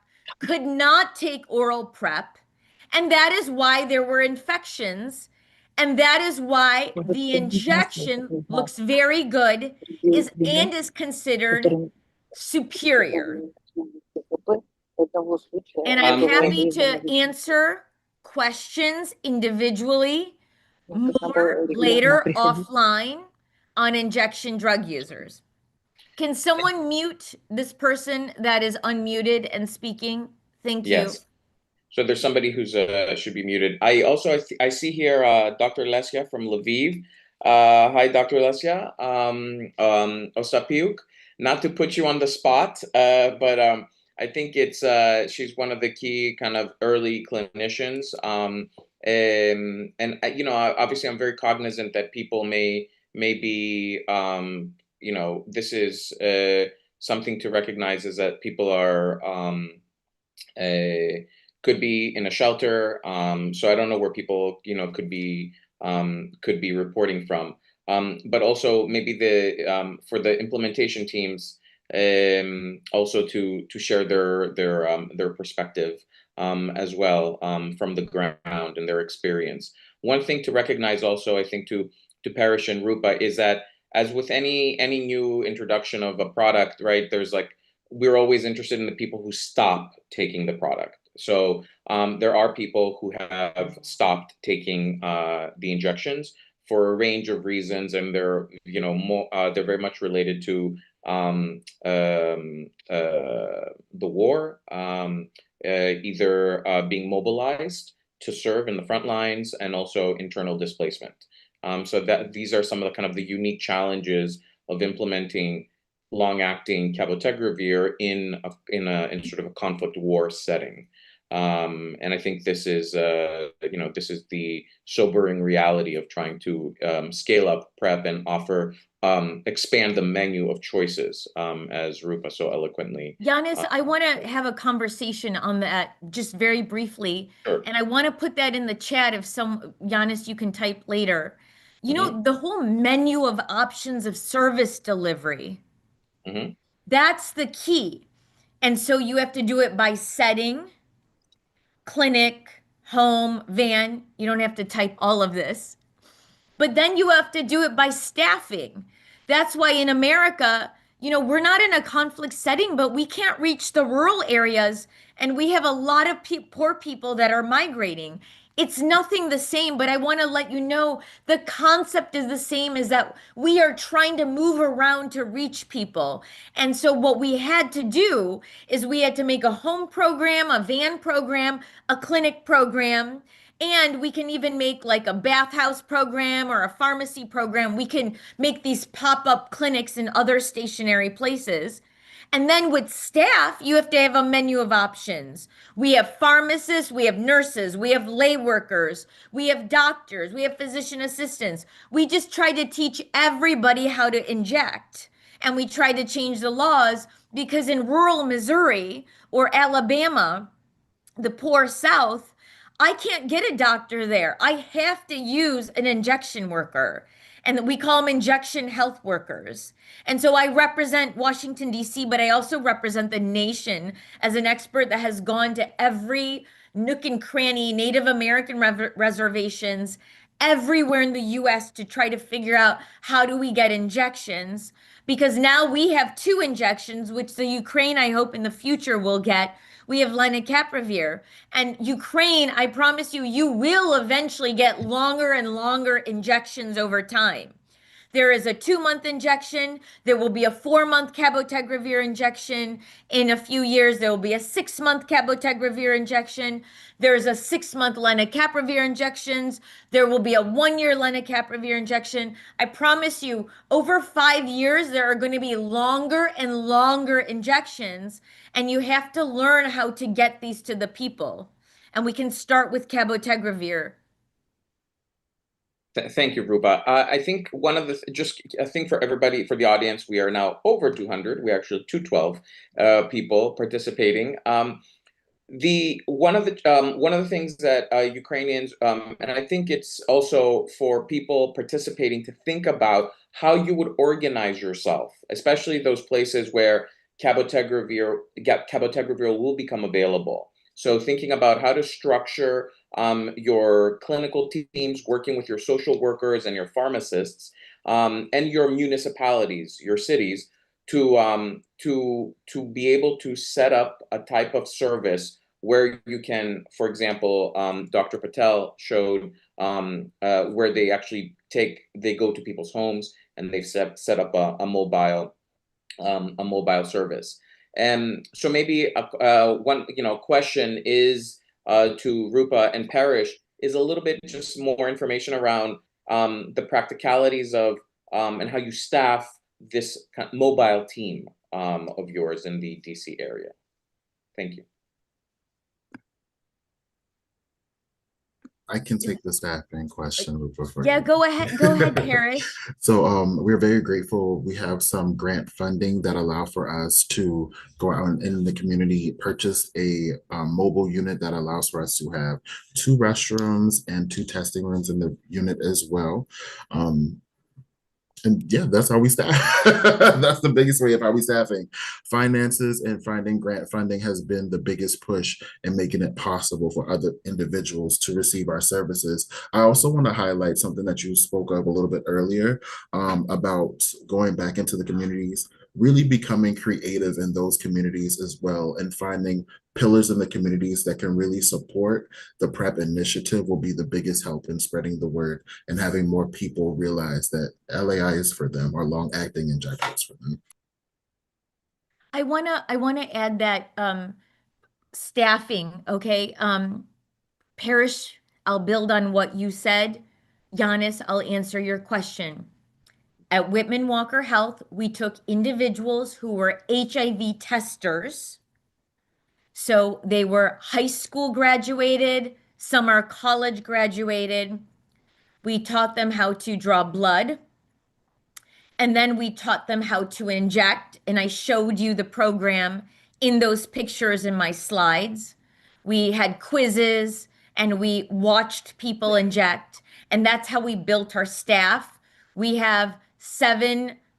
could not take oral PrEP. And that is why there were infections. And that is why the injection looks very good and is considered superior. And I'm happy to answer questions individually more later offline on injection drug users. Can someone mute this person that is unmuted and speaking? Thank you. Yes. So there's somebody who's should be muted. I see here Dr. Lesia from Lviv. Hi, Dr. Lesia. Osapiuk. Not to put you on the spot, but I think it's she's one of the key kind of early clinicians. And you know, obviously, I'm very cognizant that people may be you know, this is something to recognize, is that people are could be in a shelter. So I don't know where people, you know, could be reporting from. But also maybe the for the implementation teams, also to share their perspective as well, from the ground and their experience. One thing to recognize also, I think, to Parish and Rupa, is that as with any new introduction of a product, right, there's like, we're always interested in the people who stop taking the product. So there are people who have stopped taking the injections for a range of reasons, and they're, you know, they're very much related to the war, either being mobilized to serve in the front lines, and also internal displacement. So that these are some of the kind of the unique challenges of implementing long-acting cabotegravir in sort of a conflict war setting. And I think this is, you know, this is the sobering reality of trying to scale up PrEP and offer, expand the menu of choices, as Rupa so eloquently. Giannis, I want to have a conversation on that just very briefly. Sure. And I want to put that in the chat if Giannis, you can type later. You know, the whole menu of options of service delivery, that's the key. And so you have to do it by setting, clinic, home, van. You don't have to type all of this. But then you have to do it by staffing. That's why in America, you know, we're not in a conflict setting, but we can't reach the rural areas. And we have a lot of poor people that are migrating. It's nothing the same, but I want to let you know the concept is the same, is that we are trying to move around to reach people. And so what we had to do is we had to make a home program, a van program, a clinic program, and we can even make like a bathhouse program or a pharmacy program. We can make these pop-up clinics in other stationary places. And then with staff, you have to have a menu of options. We have pharmacists, we have nurses, we have lay workers, we have doctors, we have physician assistants. We just try to teach everybody how to inject. And we try to change the laws, because in rural Missouri or Alabama, the poor South, I can't get a doctor there. I have to use an injection worker. And we call them injection health workers. And so I represent Washington, D.C., but I also represent the nation as an expert that has gone to every nook and cranny, Native American reservations, everywhere in the US to try to figure out how do we get injections. Because now we have 2 injections, which the Ukraine, I hope in the future will get. We have lenacapavir. And Ukraine, I promise you, you will eventually get longer and longer injections over time. There is a 2-month injection. There will be a 4-month cabotegravir injection. In a few years, there will be a 6-month cabotegravir injection. There's a 6-month lenacapavir injections. There will be a 1-year lenacapavir injection. I promise you, over 5 years, there are going to be longer and longer injections, and you have to learn how to get these to the people. And we can start with cabotegravir. Thank you, Rupa. I think one of the I think for everybody, for the audience, we are now over 200. We actually 212 people participating. One of the things that Ukrainians, and I think it's also for people participating to think about how you would organize yourself, especially those places where cabotegravir will become available. So thinking about how to structure your clinical teams, working with your social workers and your pharmacists, and your municipalities, your cities, to be able to set up a type of service where you can, for example, Dr. Patel showed where they actually go to people's homes and they've set up a mobile service. And so maybe one question is to Rupa and Parish is a little bit just more information around the practicalities of and how you staff this mobile team of yours in the DC area. Thank you. I can take the staffing question, Rupa, for Yeah, you. go ahead, Parish. So we're very grateful. We have some grant funding that allow for us to go out and in the community, purchase a mobile unit that allows for us to have 2 restrooms and 2 testing rooms in the unit as well. And yeah, that's how we staff. That's the biggest way of how we staffing. Finances and finding grant funding has been the biggest push in making it possible for other individuals to receive our services. I also want to highlight something that you spoke of a little bit earlier about going back into the communities, really becoming creative in those communities as well, and finding pillars in the communities that can really support the PrEP initiative will be the biggest help in spreading the word and having more people realize that LAI is for them, or long-acting injectables for them. I wanna add that staffing, okay? Parish, I'll build on what you said. Giannis, I'll answer your question. At Whitman Walker Health, we took individuals who were HIV testers. So they were high school graduated, some are college graduated. We taught them how to draw blood. And then we taught them how to inject. And I showed you the program in those pictures in my slides. We had quizzes and we watched people inject. And that's how we built our staff. We have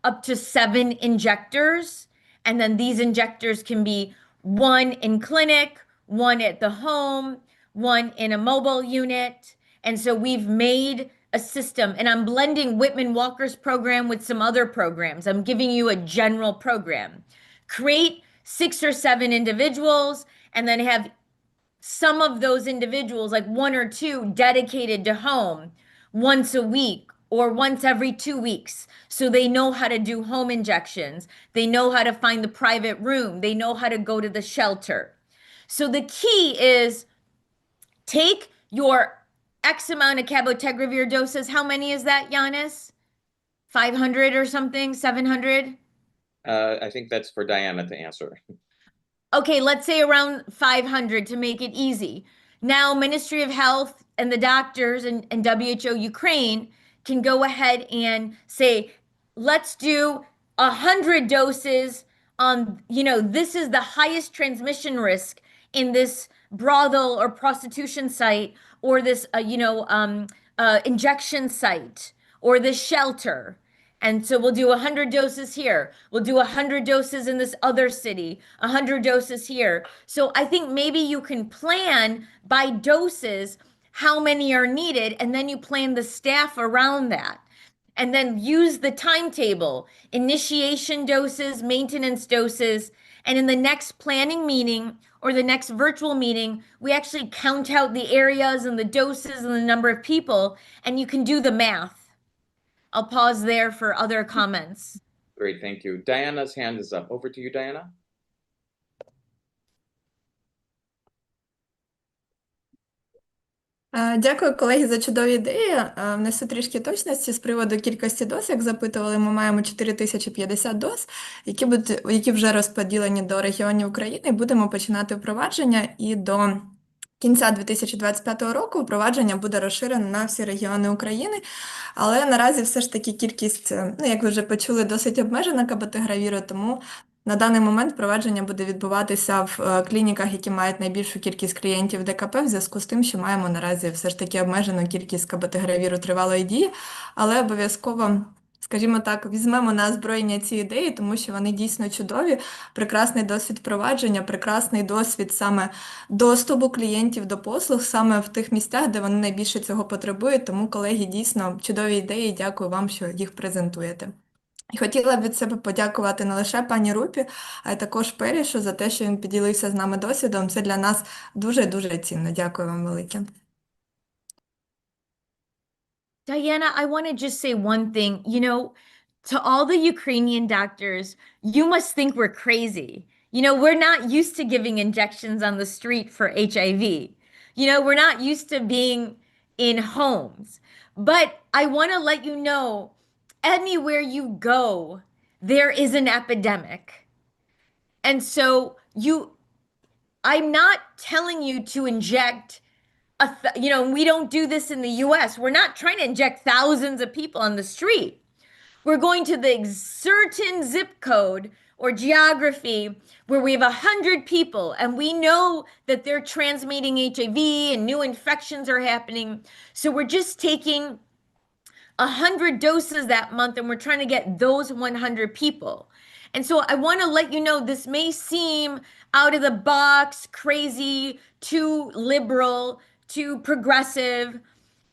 up to 7 injectors. And then these injectors can be 1 in clinic, 1 at the home, 1 in a mobile unit. And so we've made a system, and I'm blending Whitman Walker's program with some other programs. I'm giving you a general program. Create 6 or 7 individuals, and then have some of those individuals, like 1 or 2, dedicated to home once a week or once every 2 weeks. So they know how to do home injections. They know how to find the private room. They know how to go to the shelter. So the key is take your X amount of cabotegravir doses. How many is that, Giannis? 500 or something? 700? I think that's for Diana to answer. Okay, let's say around 500 to make it easy. Now, Ministry of Health and the doctors and WHO Ukraine can go ahead and say, let's do 100 doses on, this is the highest transmission risk in this brothel or prostitution site or this, injection site or this shelter. And so we'll do 100 doses here. We'll do 100 doses in this other city, 100 doses here. So I think maybe you can plan by doses how many are needed, and then you plan the staff around that. And then use the timetable, initiation doses, maintenance doses. And in the next planning meeting or the next virtual meeting, we actually count out the areas and the doses and the number of people, and you can do the math. I'll pause there for other comments. Great, thank you. Diana's hand is up. Over to you, Diana. Дякую, колеги, за чудові ідеї. Внесу трішки точності з приводу кількості доз. Як запитували, ми маємо 4050 доз, які вже розподілені до регіонів України. І будемо починати впровадження. І до кінця 2025 року впровадження буде розширено на всі регіони України. Але наразі все ж таки кількість, як ви вже почули, досить обмежена кабатогравіру, тому на даний момент впровадження буде відбуватися в клініках, які мають найбільшу кількість клієнтів ДКП, в зв'язку з тим, що маємо наразі все ж таки обмежену кількість кабатогравіру тривалої дії, але обов'язково, скажімо так, візьмемо на озброєння ці ідеї, тому що вони дійсно чудові, прекрасний досвід впровадження, прекрасний досвід саме доступу клієнтів до послуг, саме в тих місцях, де вони найбільше цього потребують. Тому, колеги, дійсно чудові ідеї, дякую вам, що їх презентуєте. І хотіла б від себе подякувати не лише пані Рупі, а й також Перішу за те, що він поділився з нами досвідом. Це для нас дуже-дуже цінно. Дякую вам велике. Diana, I want to just say one thing. To all the Ukrainian doctors, you must think we're crazy. We're not used to giving injections on the street for HIV. We're not used to being in homes. But I want to let you know, anywhere you go, there is an epidemic. And so I'm not telling you to inject we don't do this in the US. We're not trying to inject thousands of people on the street. We're going to the certain zip code or geography where we have 100 people and we know that they're transmitting HIV and new infections are happening. So we're just taking 100 doses that month and we're trying to get those 100 people. And so I want to let you know, this may seem out of the box, crazy, too liberal, too progressive,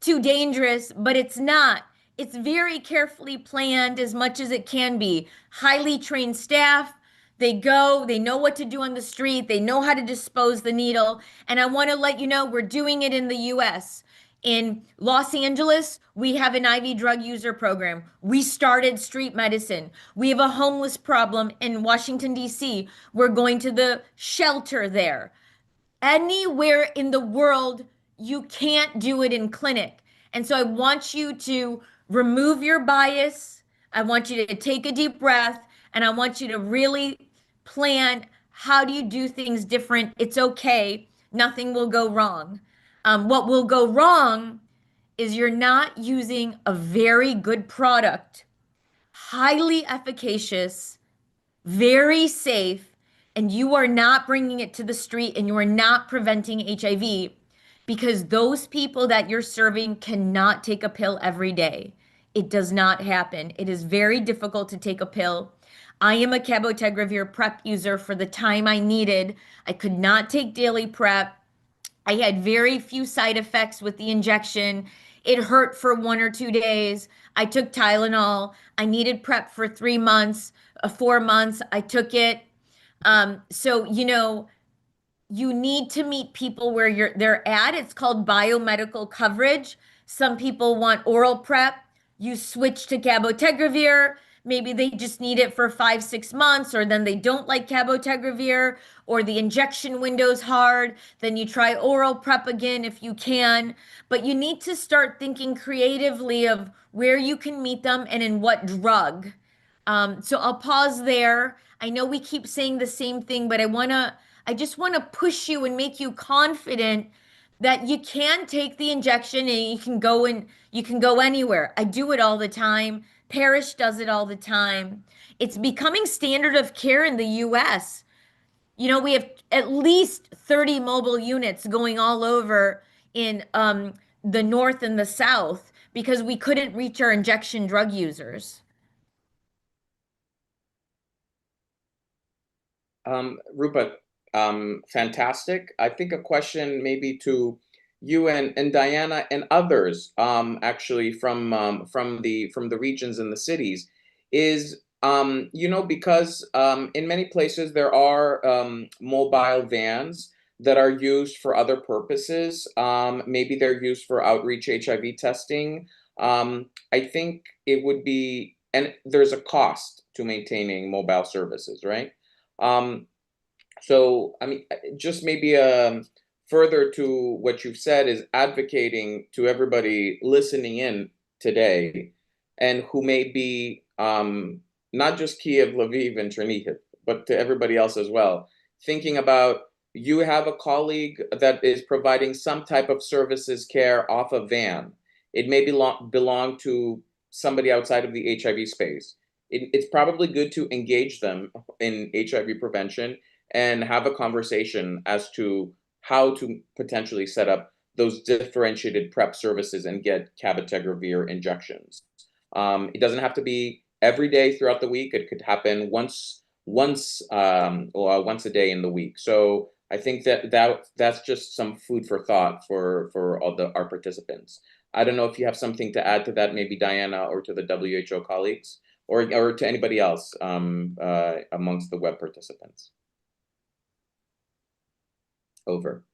too dangerous, but it's not. It's very carefully planned as much as it can be. Highly trained staff, they go, they know what to do on the street, they know how to dispose the needle. And I want to let you know, we're doing it in the US. In Los Angeles, we have an IV drug user program. We started street medicine. We have a homeless problem in Washington, D.C. We're going to the shelter there. Anywhere in the world, you can't do it in clinic. And so I want you to remove your bias. I want you to take a deep breath, and I want you to really plan, how do you do things different? It's okay. Nothing will go wrong. What will go wrong is you're not using a very good product, highly efficacious, very safe, and you are not bringing it to the street and you are not preventing HIV, because those people that you're serving cannot take a pill every day. It does not happen. It is very difficult to take a pill. I am a cabotegravir PrEP user for the time I needed. I could not take daily PrEP. I had very few side effects with the injection. It hurt for 1 or 2 days. I took Tylenol. I needed PrEP for 3 months, 4 months. I took it. So, you need to meet people where they're at. It's called biomedical coverage. Some people want oral PrEP. You switch to cabotegravir. Maybe they just need it for 5-6 months, or then they don't like cabotegravir, or the injection window's hard. Then you try oral PrEP again if you can. But you need to start thinking creatively of where you can meet them and in what drug. So I'll pause there. I know we keep saying the same thing, but I just want to push you and make you confident that you can take the injection and you can go anywhere. I do it all the time. Parrish does it all the time. It's becoming standard of care in the US. We have at least 30 mobile units going all over in the north and the south because we couldn't reach our injection drug users. Rupa, fantastic. I think a question maybe to you and Diana and others, actually from the regions and the cities, is because in many places there are mobile vans that are used for other purposes. Maybe they're used for outreach HIV testing. I think it would be, and there's a cost to maintaining mobile services, right? So, I mean, just maybe further to what you've said is advocating to everybody listening in today and who may be not just Kiev, Lviv, and Chernihiv, but to everybody else as well, thinking about you have a colleague that is providing some type of services care off a van. It may belong to somebody outside of the HIV space. It's probably good to engage them in HIV prevention and have a conversation as to how to potentially set up those differentiated PrEP services and get cabotegravir injections. It doesn't have to be every day throughout the week. It could happen once a day in the week. So I think that's just some food for thought for all our participants. I don't know if you have something to add to that, maybe Diana, or to the WHO colleagues, or to anybody else amongst the web participants. Over.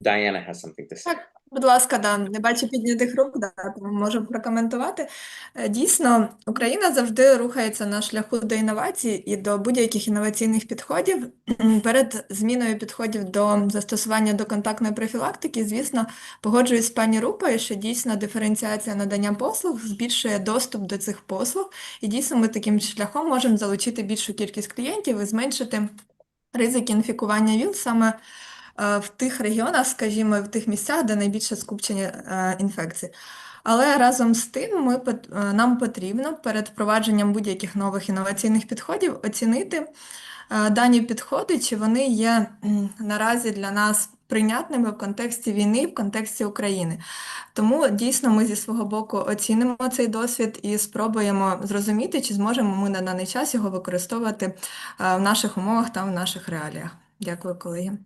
Diana has something to say. Так, будь ласка, да, не бачу піднятих рук, да, тому можу прокоментувати. Дійсно, Україна завжди рухається на шляху до інновацій і до будь-яких інноваційних підходів. Перед зміною підходів до застосування доконтактної профілактики, звісно, погоджуюсь з пані Рупою, що дійсно диференціація надання послуг збільшує доступ до цих послуг, і дійсно ми таким шляхом можемо залучити більшу кількість клієнтів і зменшити ризик інфікування ВІЛ саме в тих регіонах, скажімо, в тих місцях, де найбільше скупчення інфекцій. Але разом з тим нам потрібно перед впровадженням будь-яких нових інноваційних підходів оцінити дані підходи, чи вони є наразі для нас прийнятними в контексті війни, в контексті України. Тому дійсно ми зі свого боку оцінимо цей досвід і спробуємо зрозуміти, чи зможемо ми на даний час його використовувати в наших умовах та в наших реаліях. Дякую, колеги.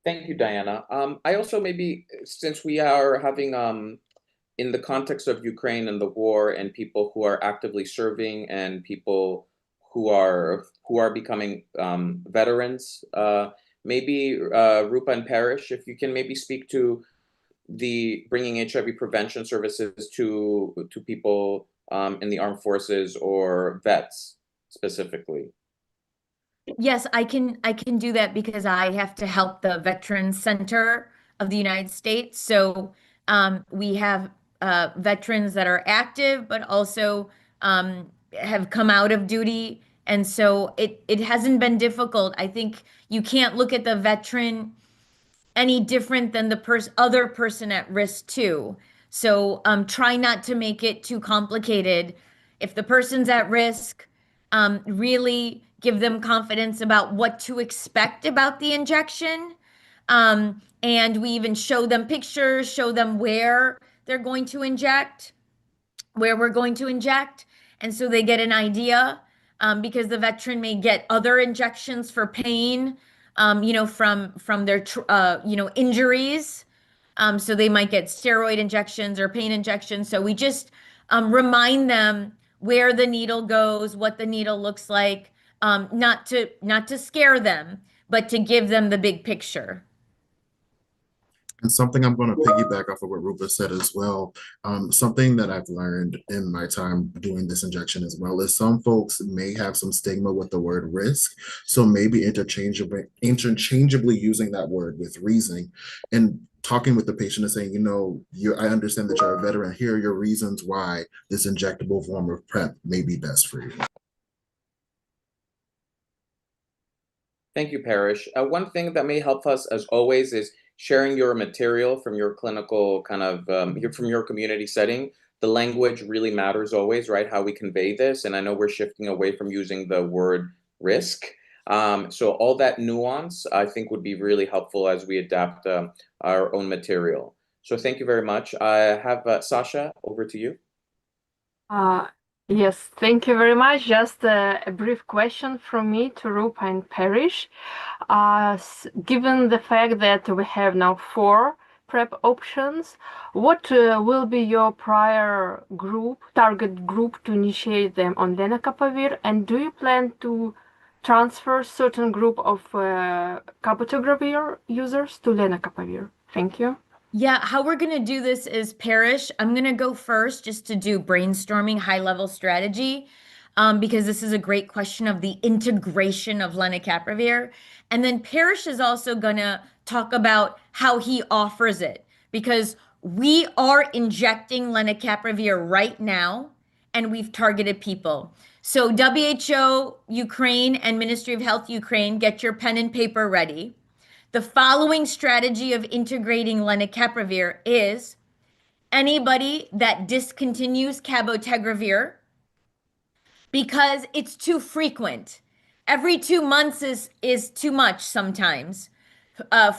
Thank you, Diana. I also maybe, since we are having, in the context of Ukraine and the war and people who are actively serving and people who are becoming veterans, maybe Rupa and Parish, if you can maybe speak to the bringing HIV prevention services to people in the armed forces or vets specifically. Yes, I can do that because I have to help the Veterans Center of the United States. So we have veterans that are active, but also have come out of duty. And so it hasn't been difficult. I think you can't look at the veteran any different than the other person at risk too. So try not to make it too complicated. If the person's at risk, really give them confidence about what to expect about the injection. And we even show them pictures, show them where they're going to inject, where we're going to inject. And so they get an idea, because the veteran may get other injections for pain, from their, injuries. So they might get steroid injections or pain injections. So we just remind them where the needle goes, what the needle looks like, not to scare them, but to give them the big picture. And something I'm going to piggyback off of what Rupa said as well. Something that I've learned in my time doing this injection as well is some folks may have some stigma with the word risk. So maybe interchangeably using that word with reasoning and talking with the patient and saying, I understand that you're a veteran. Here are your reasons why this injectable form of PrEP may be best for you. Thank you, Parish. One thing that may help us, as always, is sharing your material from your clinical kind of from your community setting. The language really matters always, right? How we convey this, and I know we're shifting away from using the word risk. So all that nuance, I think, would be really helpful as we adapt our own material. So thank you very much. I have Sasha, over to you. Yes, thank you very much. Just a brief question from me to Rupa and Parish. Given the fact that we have now 4 PrEP options, what will be your prior target group to initiate them on lenacapavir? And do you plan to transfer certain group of cabotegravir users to lenacapavir? Thank you. Yeah, how we're going to do this is Parish. I'm going to go first just to do brainstorming high-level strategy because this is a great question of the integration of lenacapavir. And then Parish is also going to talk about how he offers it because we are injecting lenacapavir right now and we've targeted people. So WHO Ukraine and Ministry of Health Ukraine, get your pen and paper ready. The following strategy of integrating lenacapavir is anybody that discontinues cabotegravir because it's too frequent. Every 2 months is too much sometimes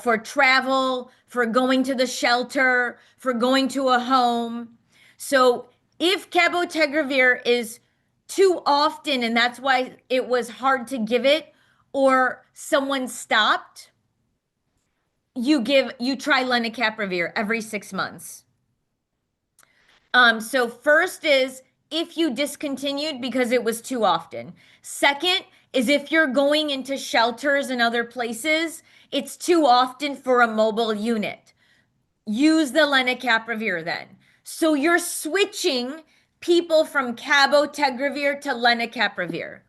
for travel, for going to the shelter, for going to a home. So if cabotegravir is too often and that's why it was hard to give it or someone stopped, you try lenacapavir every 6 months. So first is if you discontinued because it was too often. Second is if you're going into shelters and other places, it's too often for a mobile unit. Use the lenacapavir then. So you're switching people from cabotegravir to lenacapavir.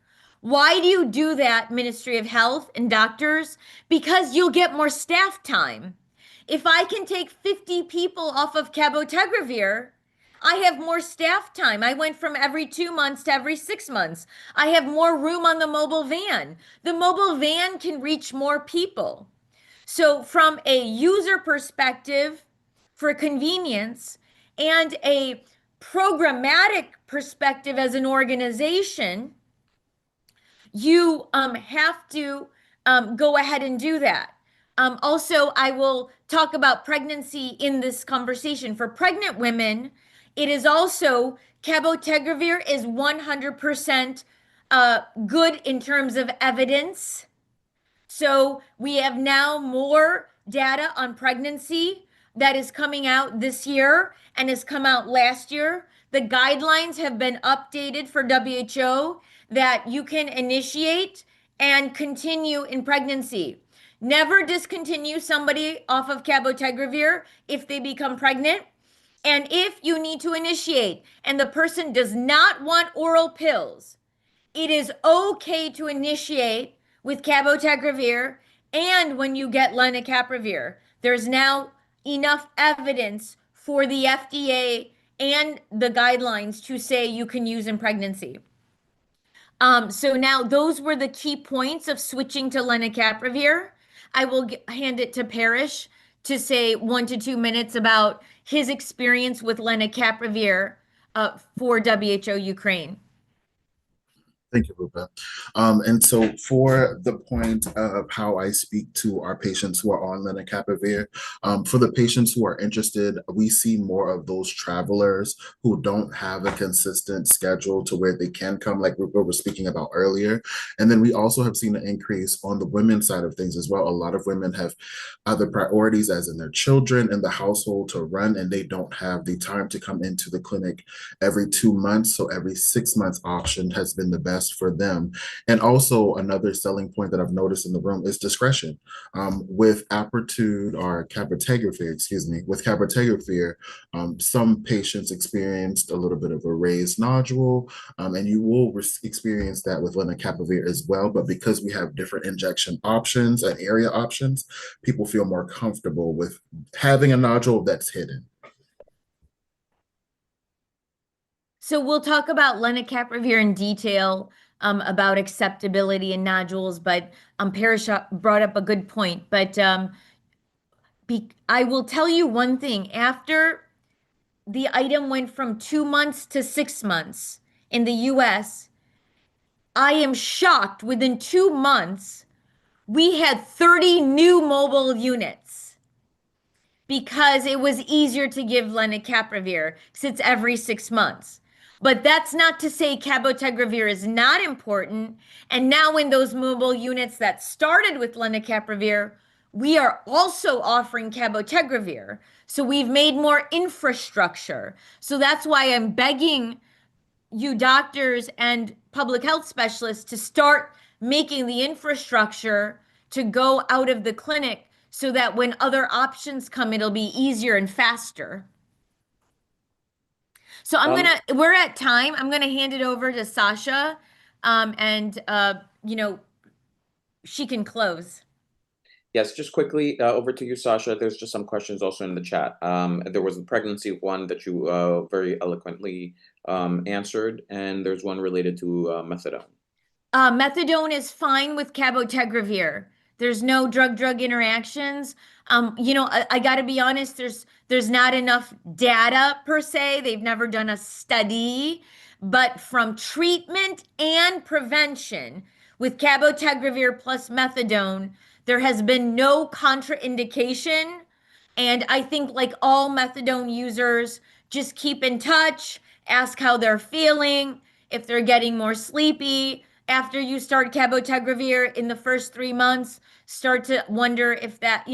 Why do you do that, Ministry of Health and doctors? Because you'll get more staff time. If I can take 50 people off of cabotegravir, I have more staff time. I went from every 2 months to every 6 months. I have more room on the mobile van. The mobile van can reach more people. So from a user perspective, for convenience, and a programmatic perspective as an organization, you have to go ahead and do that. Also, I will talk about pregnancy in this conversation. For pregnant women, it is also cabotegravir is 100% good in terms of evidence. So we have now more data on pregnancy that is coming out this year and has come out last year. The guidelines have been updated for WHO that you can initiate and continue in pregnancy. Never discontinue somebody off of cabotegravir if they become pregnant. And if you need to initiate and the person does not want oral pills, it is okay to initiate with cabotegravir. And when you get lenacapavir, there's now enough evidence for the FDA and the guidelines to say you can use in pregnancy. So now those were the key points of switching to lenacapavir. I will hand it to Parish to say 1 to 2 minutes about his experience with lenacapavir for WHO Ukraine. Thank you, Rupa. And so for the point of how I speak to our patients who are on lenacapavir, for the patients who are interested, we see more of those travelers who don't have a consistent schedule to where they can come, like Rupa was speaking about earlier. And then we also have seen an increase on the women's side of things as well. A lot of women have other priorities, as in their children and the household to run, and they don't have the time to come into the clinic every 2 months. So every 6 months option has been the best for them. And also another selling point that I've noticed in the room is discretion. With Apretude or cabotegravir, with cabotegravir, some patients experienced a little bit of a raised nodule, and you will experience that with lenacapavir as well. But because we have different injection options and area options, people feel more comfortable with having a nodule that's hidden. So we'll talk about lenacapavir in detail about acceptability and nodules, but Parrish brought up a good point. But I will tell you one thing. After the item went from 2 months to 6 months in the US, I am shocked. Within 2 months, we had 30 new mobile units because it was easier to give lenacapavir because it's every 6 months. But that's not to say cabotegravir is not important. And now in those mobile units that started with lenacapavir, we are also offering cabotegravir. So we've made more infrastructure. So that's why I'm begging you doctors and public health specialists to start making the infrastructure to go out of the clinic so that when other options come, it'll be easier and faster. So we're at time. I'm gonna hand it over to Sasha, she can close. Yes, just quickly, over to you, Sasha. There's just some questions also in the chat. There was the pregnancy one that you very eloquently answered, and there's one related to methadone. Methadone is fine with cabotegravir. There's no drug-drug interactions. I got to be honest, there's not enough data per se. They've never done a study, but from treatment and prevention with cabotegravir plus methadone, there has been no contraindication. And I think like all methadone users, just keep in touch, ask how they're feeling, if they're getting more sleepy. After you start cabotegravir in the first 3 months, start to wonder if that,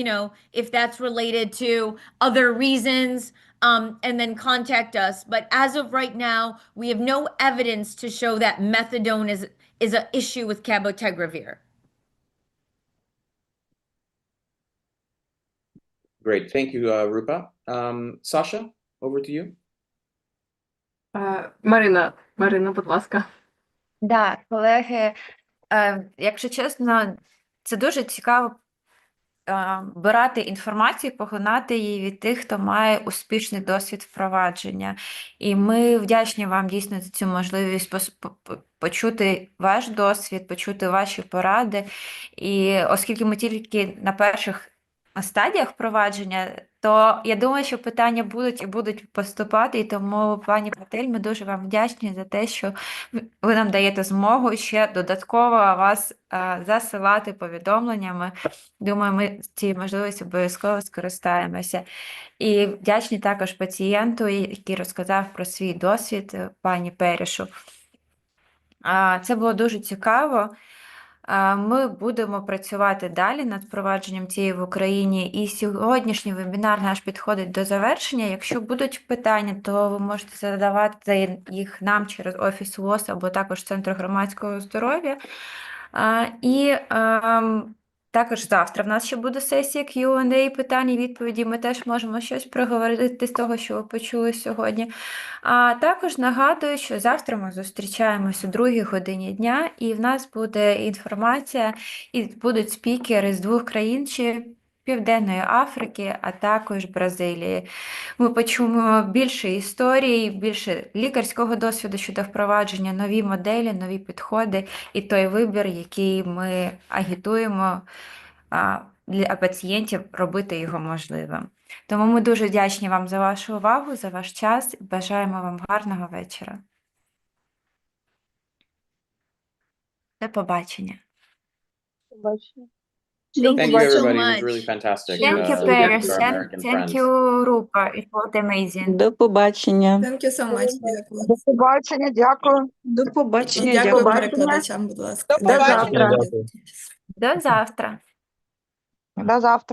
if that's related to other reasons, and then contact us. But as of right now, we have no evidence to show that methadone is an issue with cabotegravir. Great, thank you, Rupa. Sasha, over to you. Марина, будь ласка. Да, колеги, якщо чесно, це дуже цікаво збирати інформацію, поглинати її від тих, хто має успішний досвід впровадження. І ми вдячні вам дійсно за цю можливість почути ваш досвід, почути ваші поради. І оскільки ми тільки на перших стадіях впровадження, то я думаю, що питання будуть і будуть поступати, і тому, пані Патель, ми дуже вам вдячні за те, що ви нам даєте змогу ще додатково вас засилати повідомленнями. Думаю, ми з цією можливістю обов'язково скористаємося. І вдячні також пацієнту, який розказав про свій досвід, пані Перішу. Це було дуже цікаво. Ми будемо працювати далі над впровадженням цієї в Україні, і сьогоднішній вебінар наш підходить до завершення. Якщо будуть питання, то ви можете задавати їх нам через Офіс ВОЗ або також Центру громадського здоров'я. І також завтра в нас ще буде сесія Q&A, питання і відповіді. Ми теж можемо щось проговорити з того, що ви почули сьогодні. А також нагадую, що завтра ми зустрічаємось о 2 годині дня, і в нас буде інформація, і будуть спікери з 2 країн, чи Південної Африки, а також Бразилії. Ми почуємо більше історій, більше лікарського досвіду щодо впровадження, нові моделі, нові підходи і той вибір, який ми агітуємо для пацієнтів, робити його можливим. Тому ми дуже вдячні вам за вашу увагу, за ваш час і бажаємо вам гарного вечора. До побачення. Побачення. Thank Thank you you, so everybody. It was much. really fantastic. Thank you, with Paris. our American Thank friends. you, Rupa. It was amazing. До побачення. Thank you so much. Дякую. До побачення, дякую. До І побачення. дякую Дякую. перекладачам, будь ласка. До завтра. До завтра. До завтра.